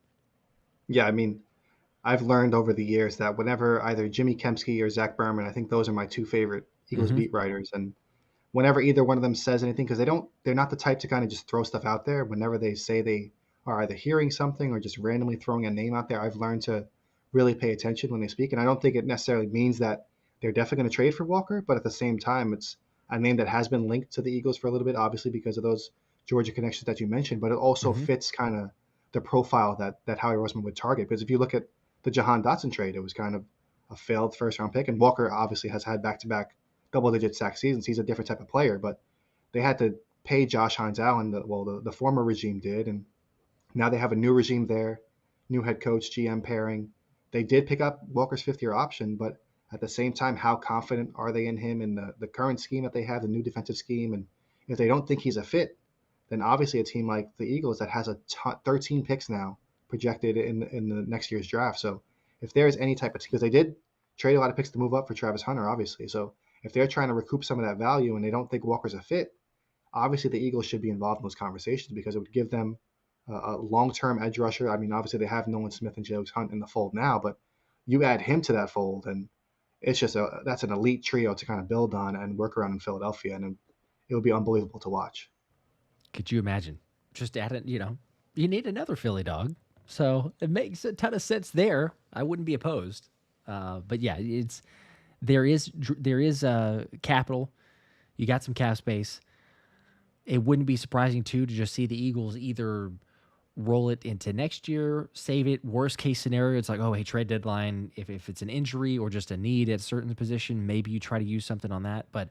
Yeah, I mean, I've learned over the years that whenever either Jimmy Kempski or Zach Berman, I think those are my 2 favorite Eagles beat writers, and whenever either one of them says anything, because they're not the type to kind of just throw stuff out there. Whenever they say they are either hearing something or just randomly throwing a name out there, I've learned to really pay attention when they speak. And I don't think it necessarily means that they're definitely going to trade for Walker, but at the same time, it's a name that has been linked to the Eagles for a little bit, obviously because of those Georgia connections that you mentioned, but it also fits kind of the profile that Howie Roseman would target. Because if you look at the Jahan Dotson trade, it was kind of a failed first-round pick, and Walker obviously has had back-to-back double-digit sack seasons. He's a different type of player, but they had to pay Josh Hines Allen, the former regime did, and Now they have a new regime there, new head coach, GM pairing. They did pick up Walker's fifth-year option, but at the same time, how confident are they in him in the current scheme that they have, the new defensive scheme? And if they don't think he's a fit, then obviously a team like the Eagles that has 13 picks now projected in the next year's draft. So if there's any type of, because they did trade a lot of picks to move up for Travis Hunter, obviously. So if they're trying to recoup some of that value and they don't think Walker's a fit, obviously the Eagles should be involved in those conversations because it would give them a long-term edge rusher. I mean, obviously they have Nolan Smith and Jalyx Hunt in the fold now, but you add him to that fold, and it's just that's an elite trio to kind of build on and work around in Philadelphia, and it would be unbelievable to watch.
Could you imagine? Just add it, you need another Philly dog. So it makes a ton of sense there. I wouldn't be opposed. But yeah, there is capital. You got some cap space. It wouldn't be surprising too to just see the Eagles either roll it into next year, save it. Worst case scenario, it's like, oh, hey, trade deadline. If it's an injury or just a need at a certain position, maybe you try to use something on that. But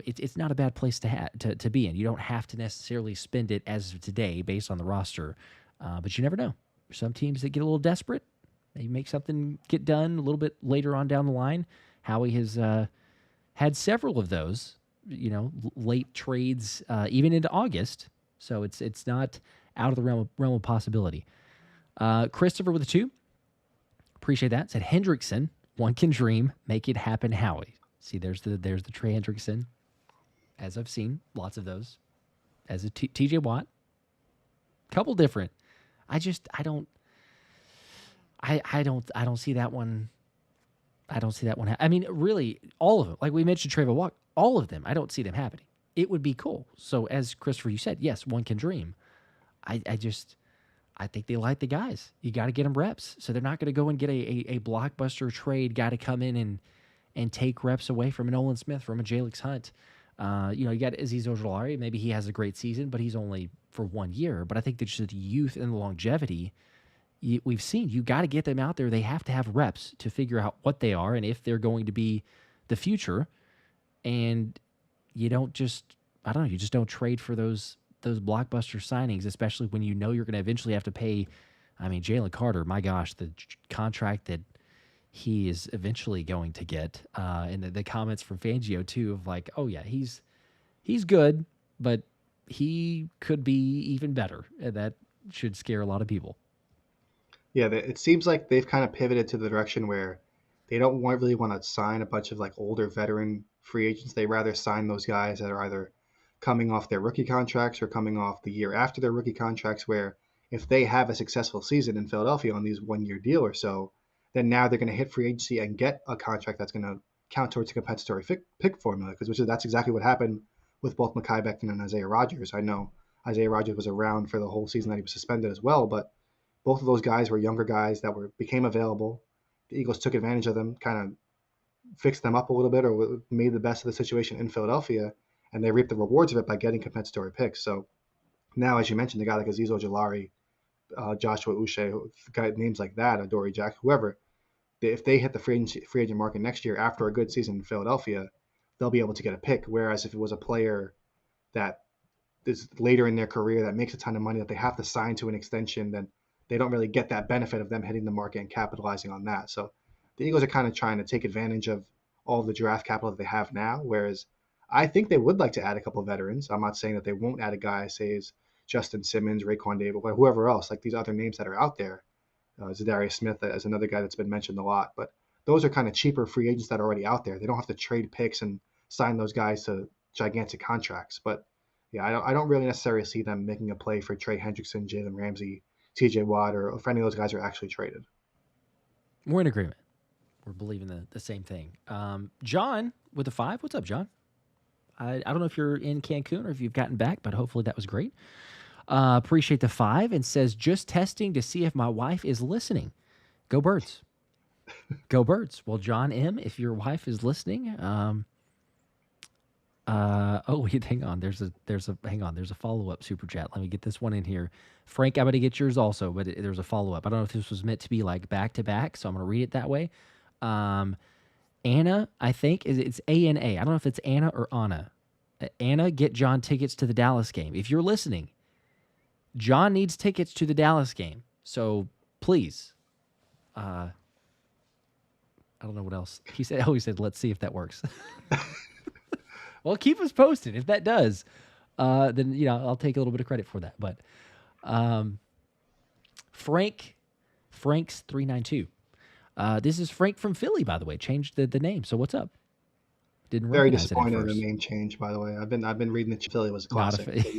it's not a bad place to be in. You don't have to necessarily spend it as of today based on the roster, but you never know. Some teams that get a little desperate, maybe make something get done a little bit later on down the line. Howie has had several of those, late trades even into August. So it's not out of the realm of possibility. Christopher with a 2. Appreciate that. Said Hendrickson, one can dream, make it happen, Howie. See, there's the Trey Hendrickson, as I've seen lots of those. As a TJ Watt, couple different. I don't see that one. I don't see that one. I mean, really, all of them. Like we mentioned, Trayvon Walk, all of them. I don't see them happening. It would be cool. So, as Christopher, you said, yes, one can dream. I think they like the guys. You got to get them reps. So they're not going to go and get a blockbuster trade guy to come in and take reps away from a Nolan Smith, from a Jalyx Hunt. You got Azeez Ojulari. Maybe he has a great season, but he's only for 1 year. But I think that just the youth and the longevity we've seen, you got to get them out there. They have to have reps to figure out what they are and if they're going to be the future. And you don't just, you just don't trade for those blockbuster signings, especially when you know you're going to eventually have to pay. I mean, Jalen Carter, my gosh, the contract that he is eventually going to get. And the comments from Fangio too of like, oh yeah, he's good, but he could be even better. And that should scare a lot of people.
Yeah, it seems like they've kind of pivoted to the direction where they don't really want to sign a bunch of like older veteran free agents. They rather sign those guys that are either coming off their rookie contracts or coming off the year after their rookie contracts, where if they have a successful season in Philadelphia on these 1 year deal or so, then now they're going to hit free agency and get a contract that's going to count towards a compensatory pick formula, because that's exactly what happened with both Mekhi Becton and Isaiah Rodgers. I know Isaiah Rodgers was around for the whole season that he was suspended as well, but both of those guys were younger guys that became available. The Eagles took advantage of them, kind of fixed them up a little bit, or made the best of the situation in Philadelphia, and they reaped the rewards of it by getting compensatory picks. So now, as you mentioned, the guy like Azeez Ojulari, Joshua Uche, names like that, Adoree Jack, whoever, if they hit the free agent market next year after a good season in Philadelphia, they'll be able to get a pick. Whereas if it was a player that is later in their career that makes a ton of money that they have to sign to an extension, then they don't really get that benefit of them hitting the market and capitalizing on that. So the Eagles are kind of trying to take advantage of all of the draft capital that they have now, whereas I think they would like to add a couple of veterans. I'm not saying that they won't add a guy, say, as Justin Simmons, Raekwon Davis, or whoever else, like these other names that are out there. Zadarius Smith is another guy that's been mentioned a lot, but those are kind of cheaper free agents that are already out there. They don't have to trade picks and sign those guys to gigantic contracts. But yeah, I don't really necessarily see them making a play for Trey Hendrickson, Jalen Ramsey, TJ Watt, or if any of those guys are actually traded.
We're in agreement. We're believing the same thing. John with a 5. What's up, John? I don't know if you're in Cancun or if you've gotten back, but hopefully that was great. Appreciate the 5, and says, just testing to see if my wife is listening. Go Birds. Go Birds. Well, John M., if your wife is listening, wait, hang on. There's a follow-up super chat. Let me get this one in here. Frank, I'm going to get yours also, but there's a follow-up. I don't know if this was meant to be like back-to-back, so I'm going to read it that way. Anna, I think, it's A-N-A. I don't know if it's Anna or Anna. Anna, get John tickets to the Dallas game. If you're listening, John needs tickets to the Dallas game. So please, I don't know what else. He said, let's see if that works. Well, keep us posted. If that does, then, I'll take a little bit of credit for that. But Frank's 392. This is Frank from Philly, by the way. Changed the name. So what's up? Didn't
Very
recognize it at
disappointed in
first.
the name change, by the way. I've been reading that Philly was a
Not a
classic. So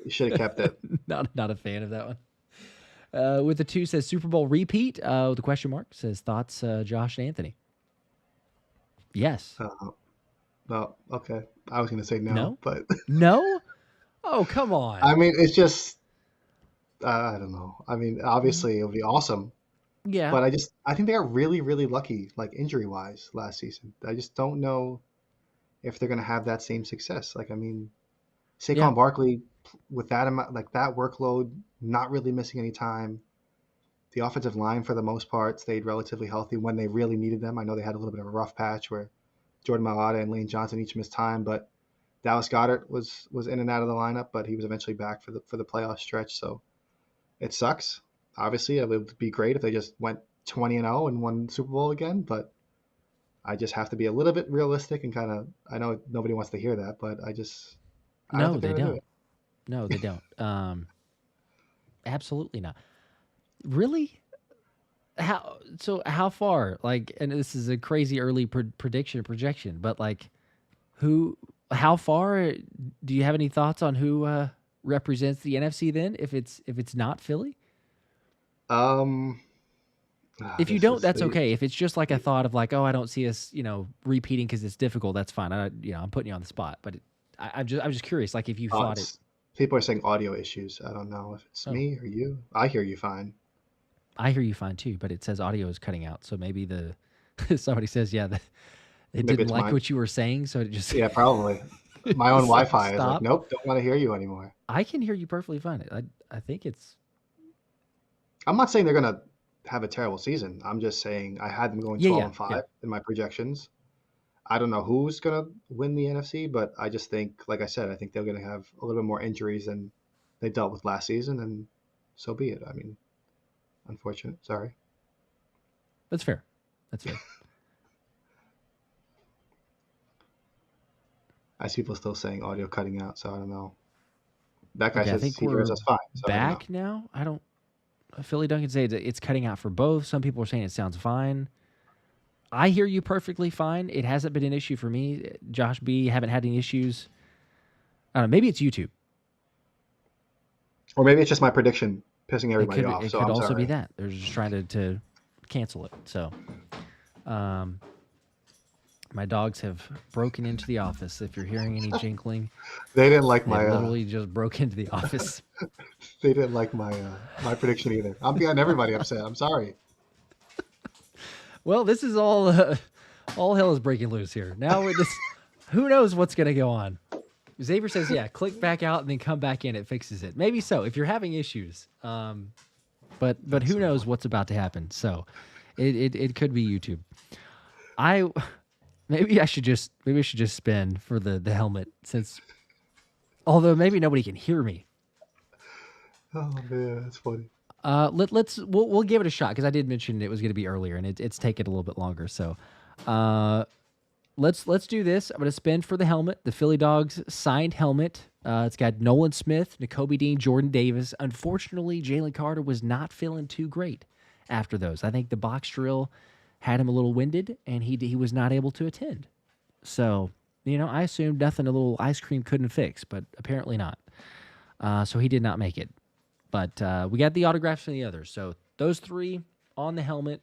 you should have kept it.
not a fan of that one. With the 2 says Super Bowl repeat. With the question mark says thoughts, Josh and Anthony. Yes.
Well, okay. I was going to say
No?
but
No? Oh, come on.
I mean, it's just I don't know. I mean, obviously it would be awesome,
Yeah.
but I think they got really, really lucky, like injury wise, last season. I just don't know if they're going to have that same success. Like, I mean, Saquon Barkley with that amount, like that workload, not really missing any time. The offensive line, for the most part, stayed relatively healthy when they really needed them. I know they had a little bit of a rough patch where Jordan Mailata and Lane Johnson each missed time, but Dallas Goedert was in and out of the lineup, but he was eventually back for the playoff stretch. So it sucks. Obviously, it would be great if they just went 20-0 and won Super Bowl again, but I just have to be a little bit realistic and kind of. I know nobody wants to hear that, but I
No,
don't think
they
they're gonna do
don't.
it.
No, they don't. Absolutely not. Really? How far? Like, and this is a crazy early projection, but like, how far? Do you have any thoughts on who represents the NFC then? If it's not Philly, if you don't, that's okay. If it's just like a thought of like, oh, I don't see us, repeating because it's difficult. That's fine. I'm putting you on the spot, but I'm just curious. Like, if you thought it.
People are saying audio issues. I don't know if it's me or you. I hear you fine.
I hear you fine too, but it says audio is cutting out. So maybe somebody says, yeah, it didn't like what you were saying, so it just
probably my own Wi-Fi
stop.
is like, nope, don't want to hear you anymore.
I can hear you perfectly fine. I think it's.
I'm not saying they're gonna have a terrible season. I'm just saying I had them going 12-5 in my projections. I don't know who's gonna win the NFC, but I just think, like I said, I think they're gonna have a little bit more injuries than they dealt with last season, and so be it. I mean, unfortunate. Sorry.
That's fair.
I see people still saying audio cutting out, so I don't know. That guy says
he
hears us fine. So
back now. I don't. Philly Duncan say it's cutting out for both. Some people are saying it sounds fine. I hear you perfectly fine. It hasn't been an issue for me. Josh B, haven't had any issues. I don't know. Maybe it's YouTube.
Or maybe it's just my prediction pissing everybody off.
It could also be that. They're just trying to cancel it. So, my dogs have broken into the office. If you're hearing any jinkling,
they didn't like
my literally just broke into the office.
They didn't like my prediction either. I'm getting everybody upset. I'm sorry.
Well, this is all hell is breaking loose here. Now who knows what's going to go on. Xavier says, yeah, click back out and then come back in. It fixes it. Maybe so if you're having issues. But who knows what's about to happen. So it could be YouTube. Maybe I should just spin for the helmet, since although maybe nobody can hear me.
Oh man, that's funny.
We'll give it a shot, because I did mention it was going to be earlier, and it's taken a little bit longer. So, let's do this. I'm going to spin for the helmet, the Philly Dogs signed helmet. It's got Nolan Smith, Nakobe Dean, Jordan Davis. Unfortunately, Jalen Carter was not feeling too great after those. I think the box drill had him a little winded, and he was not able to attend. So, I assumed nothing a little ice cream couldn't fix, but apparently not. So he did not make it. But we got the autographs from the others. So those 3 on the helmet.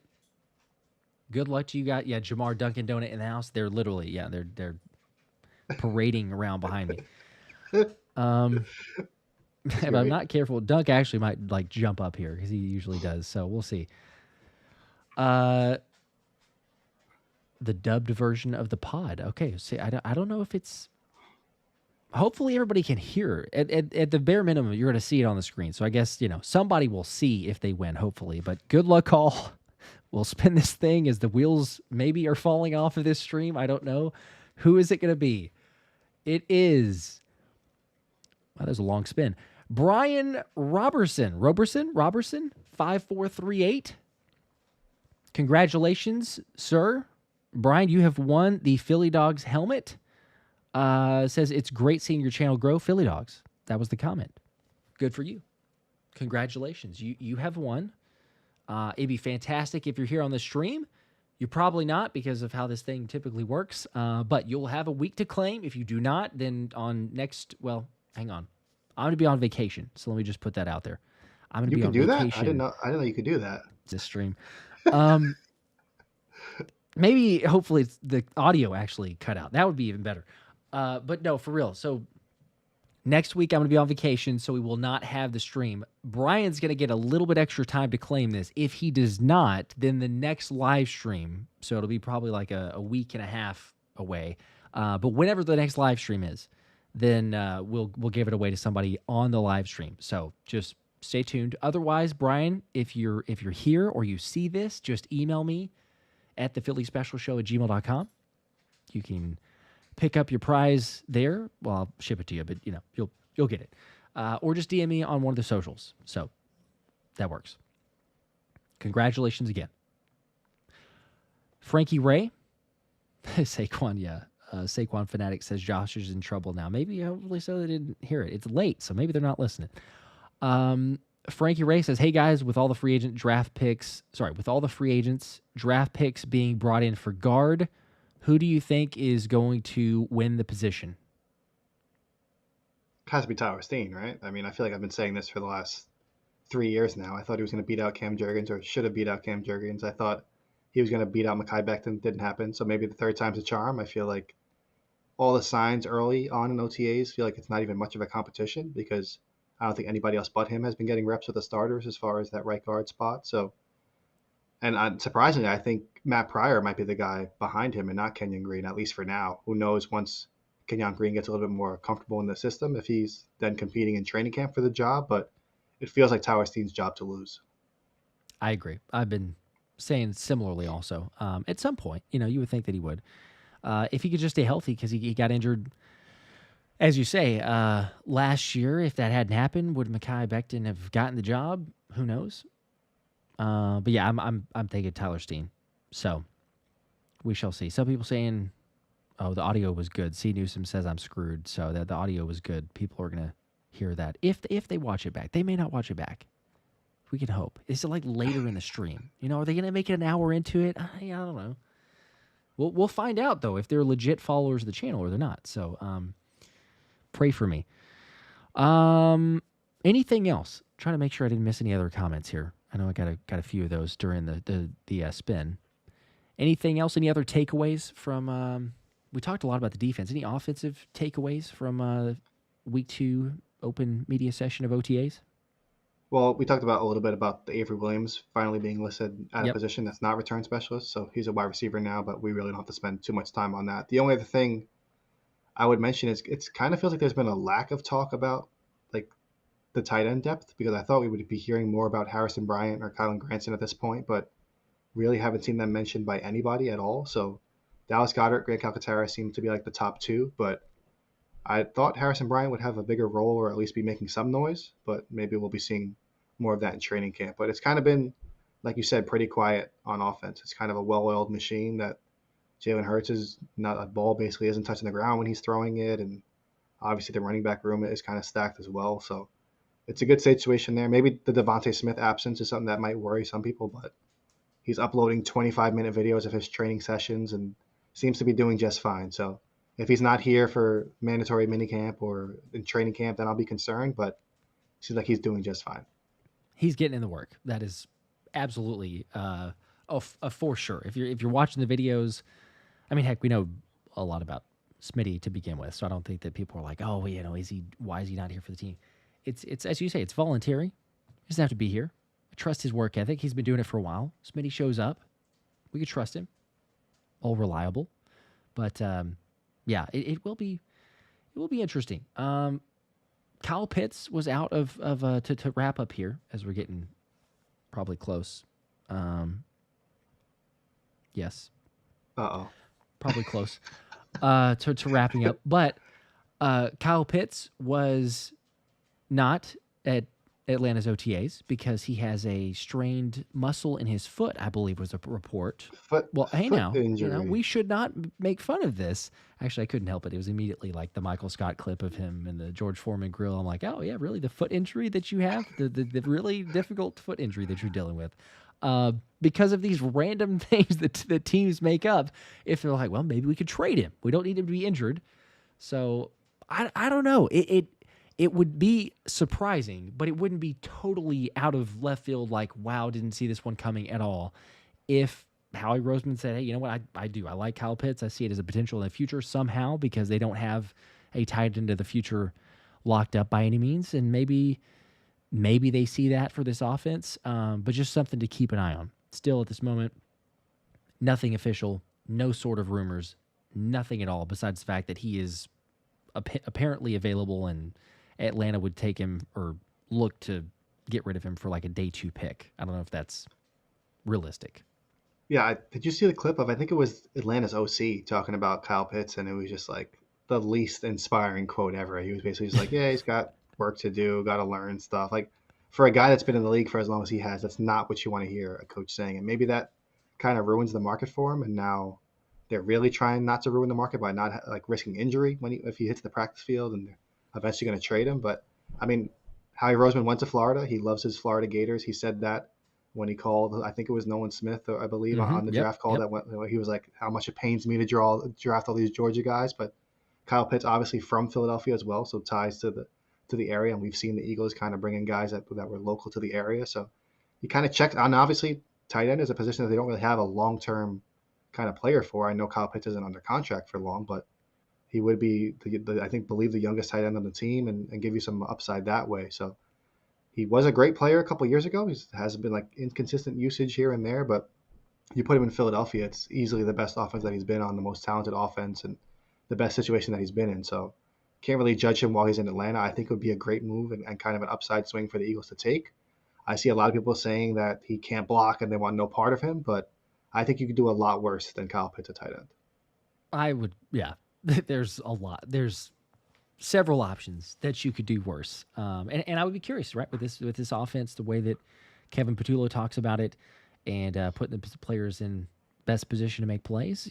Good luck to you guys. Yeah, Jamar Dunkin' Donut in the house. They're literally, they're parading around behind me. If I'm not careful, Dunk actually might jump up here, because he usually does. So we'll see. The dubbed version of the pod. Okay, see, I don't know if it's. Hopefully everybody can hear. At the bare minimum, you're going to see it on the screen. So I guess, somebody will see if they win, hopefully. But good luck all. We'll spin this thing as the wheels maybe are falling off of this stream. I don't know. Who is it going to be? It is... Wow, there's a long spin. Brian Robertson, 5438. Congratulations, sir. Brian, you have won the Philly Dogs helmet. Says it's great seeing your channel grow. Philly Dogs. That was the comment. Good for you. Congratulations. You have won. It'd be fantastic if you're here on the stream. You're probably not because of how this thing typically works. But you'll have a week to claim. If you do not, then hang on. I'm going to be on vacation. So let me just put that out there. I'm going to be on vacation.
That? I didn't know you could do that.
This stream. Maybe, hopefully, the audio actually cut out. That would be even better. But no, for real. So next week, I'm going to be on vacation, so we will not have the stream. Brian's going to get a little bit extra time to claim this. If he does not, then the next live stream, so it'll be probably like a week and a half away. But whenever the next live stream is, then we'll give it away to somebody on the live stream. So just stay tuned. Otherwise, Brian, if you're here or you see this, just email me at thephillyspecialshow@gmail.com. You can pick up your prize there. Well, I'll ship it to you, but you'll get it. Or just DM me on one of the socials. So that works. Congratulations again. Frankie Ray. Saquon, yeah. Saquon Fanatic says Josh is in trouble now. Maybe, hopefully so, they didn't hear it. It's late, so maybe they're not listening. Frankie Ray says, hey guys, with all the free agents draft picks being brought in for guard, who do you think is going to win the position?
It has to be Tyler Steen, right? I mean, I feel like I've been saying this for the last 3 years now. I thought he was going to beat out Cam Jurgens, or should have beat out Cam Jurgens. I thought he was going to beat out Mekhi Becton. Didn't happen. So maybe the third time's a charm. I feel like all the signs early on in OTAs feel like it's not even much of a competition, because I don't think anybody else but him has been getting reps with the starters as far as that right guard spot. So, and surprisingly, I think Matt Pryor might be the guy behind him and not Kenyon Green, at least for now. Who knows once Kenyon Green gets a little bit more comfortable in the system, if he's then competing in training camp for the job. But it feels like Tyler Steen's job to lose.
I agree. I've been saying similarly also. At some point, you would think that he would. If he could just stay healthy, because he got injured, as you say, last year. If that hadn't happened, would Mekhi Becton have gotten the job? Who knows? But yeah, I'm thinking Tyler Steen. So we shall see. Some people saying, oh, the audio was good. C. Newsom says I'm screwed. So that the audio was good. People are gonna hear that if they watch it back. They may not watch it back. We can hope. Is it like later in the stream? Are they gonna make it an hour into it? I don't know. We'll find out though if they're legit followers of the channel or they're not. So pray for me. Anything else? Trying to make sure I didn't miss any other comments here. I know I got a few of those during the spin. Anything else? Any other takeaways from? We talked a lot about the defense. Any offensive takeaways from week 2 open media session of OTAs?
Well, we talked about a little bit about the Avery Williams finally being listed at a position that's not return specialist. So he's a wide receiver now, but we really don't have to spend too much time on that. The only other thing I would mention is it kind of feels like there's been a lack of talk about like the tight end depth, because I thought we would be hearing more about Harrison Bryant or Kylan Granson at this point, but really haven't seen them mentioned by anybody at all. So Dallas Goedert, Grant Calcaterra seem to be like the top two, but I thought Harrison Bryant would have a bigger role or at least be making some noise, but maybe we'll be seeing more of that in training camp. But it's kind of been, like you said, pretty quiet on offense. It's kind of a well-oiled machine that Jalen Hurts is not a ball basically isn't touching the ground when he's throwing it, and obviously the running back room is kind of stacked as well. So it's a good situation there. Maybe the Devontae Smith absence is something that might worry some people, but he's uploading 25-minute videos of his training sessions and seems to be doing just fine. So if he's not here for mandatory minicamp or in training camp, then I'll be concerned, but it seems like he's doing just fine.
He's getting in the work. That is absolutely for sure. If you're watching the videos, I mean, heck, we know a lot about Smitty to begin with, so I don't think that people are like, oh, why is he not here for the team? It's as you say, it's voluntary. He doesn't have to be here. I trust his work ethic. He's been doing it for a while. Smitty shows up. We could trust him. All reliable. But yeah, it will be interesting. Kyle Pitts was out of to wrap up here as we're getting probably close. Yes. Probably close to wrapping up. But Kyle Pitts was not at Atlanta's OTAs because he has a strained muscle in his foot, I believe was a report. Well, hey now,
injury.
we should not make fun of this. Actually, I couldn't help it. It was immediately like the Michael Scott clip of him and the George Foreman grill. I'm like, oh yeah, really? The foot injury that you have? The really difficult foot injury that you're dealing with. Because of these random things that the teams make up, if they're like, well, maybe we could trade him. We don't need him to be injured. So I don't know. It would be surprising, but it wouldn't be totally out of left field like, wow, didn't see this one coming at all. If Howie Roseman said, hey, you know what, I do. I like Kyle Pitts. I see it as a potential in the future somehow because they don't have a tight end of the future locked up by any means. And maybe they see that for this offense, but just something to keep an eye on. Still at this moment, nothing official, no sort of rumors, nothing at all besides the fact that he is apparently available and Atlanta would take him or look to get rid of him for like a day 2 pick. I don't know if that's realistic.
Yeah, did you see the clip of, I think it was Atlanta's OC talking about Kyle Pitts, and it was just like the least inspiring quote ever. He was basically just like, yeah, he's got work to do, got to learn stuff. Like, for a guy that's been in the league for as long as he has, that's not what you want to hear a coach saying. And maybe that kind of ruins the market for him, and now they're really trying not to ruin the market by not like risking injury if he hits the practice field, and they're eventually going to trade him. But I mean, Howie Roseman went to Florida. He loves his Florida Gators. He said that when he called, I think it was Nolan Smith, I believe, on the draft call. That he was like, how much it pains me to draft all these Georgia guys. But Kyle Pitts, obviously from Philadelphia as well, so ties to the area. And we've seen the Eagles kind of bring in guys that were local to the area. So you kind of checked on, obviously, tight end is a position that they don't really have a long-term kind of player for. I know Kyle Pitts isn't under contract for long, but he would be, believe the youngest tight end on the team and give you some upside that way. So he was a great player a couple of years ago. He hasn't been like inconsistent usage here and there, but you put him in Philadelphia, it's easily the best offense that he's been on, the most talented offense, and the best situation that he's been in. So can't really judge him while he's in Atlanta. I think it would be a great move and kind of an upside swing for the Eagles to take. I see a lot of people saying that he can't block and they want no part of him, but I think you could do a lot worse than Kyle Pitts at tight end.
I would, yeah. There's a lot. There's several options that you could do worse. And I would be curious, right, with this offense, the way that Kevin Patullo talks about it, and putting the players in best position to make plays.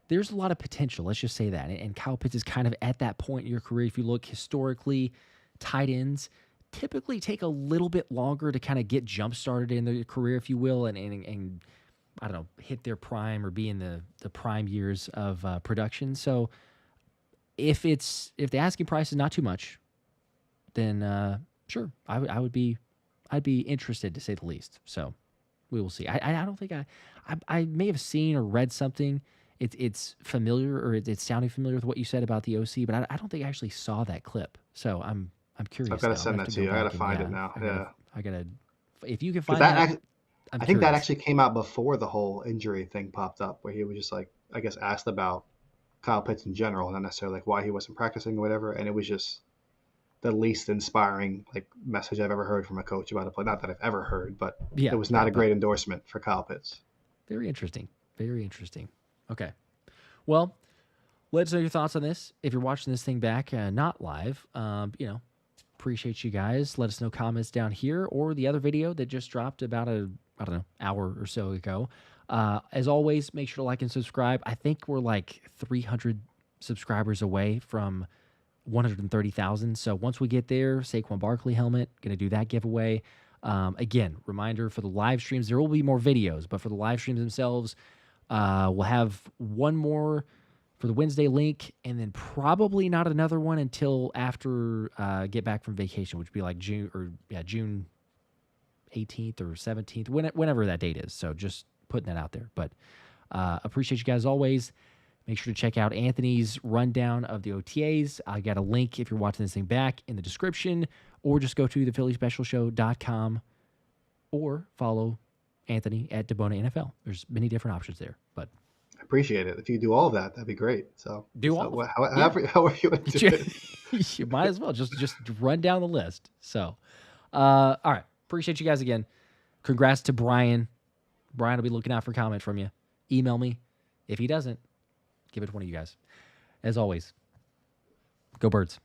There's a lot of potential. Let's just say that. And Kyle Pitts is kind of at that point in your career. If you look historically, tight ends typically take a little bit longer to kind of get jump started in their career, if you will, and I don't know, hit their prime or be in the prime years of production. So if the asking price is not too much, then sure, I'd be interested to say the least. So we will see. I don't think I may have seen or read something. It's familiar, or it's sounding familiar with what you said about the OC, but I don't think I actually saw that clip. So I'm curious.
So I've got to send that to you. I got to find it now.
I gotta if you can find that.
I think that actually came out before the whole injury thing popped up, where he was just like, I guess, asked about Kyle Pitts in general, not necessarily like why he wasn't practicing or whatever. And it was just the least inspiring like message I've ever heard from a coach about a play. Not that I've ever heard, but it was not a great endorsement for Kyle Pitts.
Very interesting. Very interesting. Okay. Well, let us know your thoughts on this. If you're watching this thing back, not live, appreciate you guys. Let us know comments down here or the other video that just dropped about hour or so ago. As always, make sure to like and subscribe. I think we're like 300 subscribers away from 130,000. So once we get there, Saquon Barkley helmet, going to do that giveaway. Again, reminder for the live streams, there will be more videos, but for the live streams themselves, we'll have one more for the Wednesday link, and then probably not another one until after get back from vacation, which would be like June 18th or 17th, whenever that date is. So just putting that out there. But appreciate you guys always. Make sure to check out Anthony's rundown of the OTAs. I got a link if you're watching this thing back in the description, or just go to thephillyspecialshow.com or follow Anthony at DiBona NFL. There's many different options there, but
I appreciate it. If you do all of that, that'd be great. So however you want to do it.
You might as well just run down the list. So, all right. Appreciate you guys again. Congrats to Brian. Brian will be looking out for a comment from you. Email me. If he doesn't, give it to one of you guys. As always, go Birds.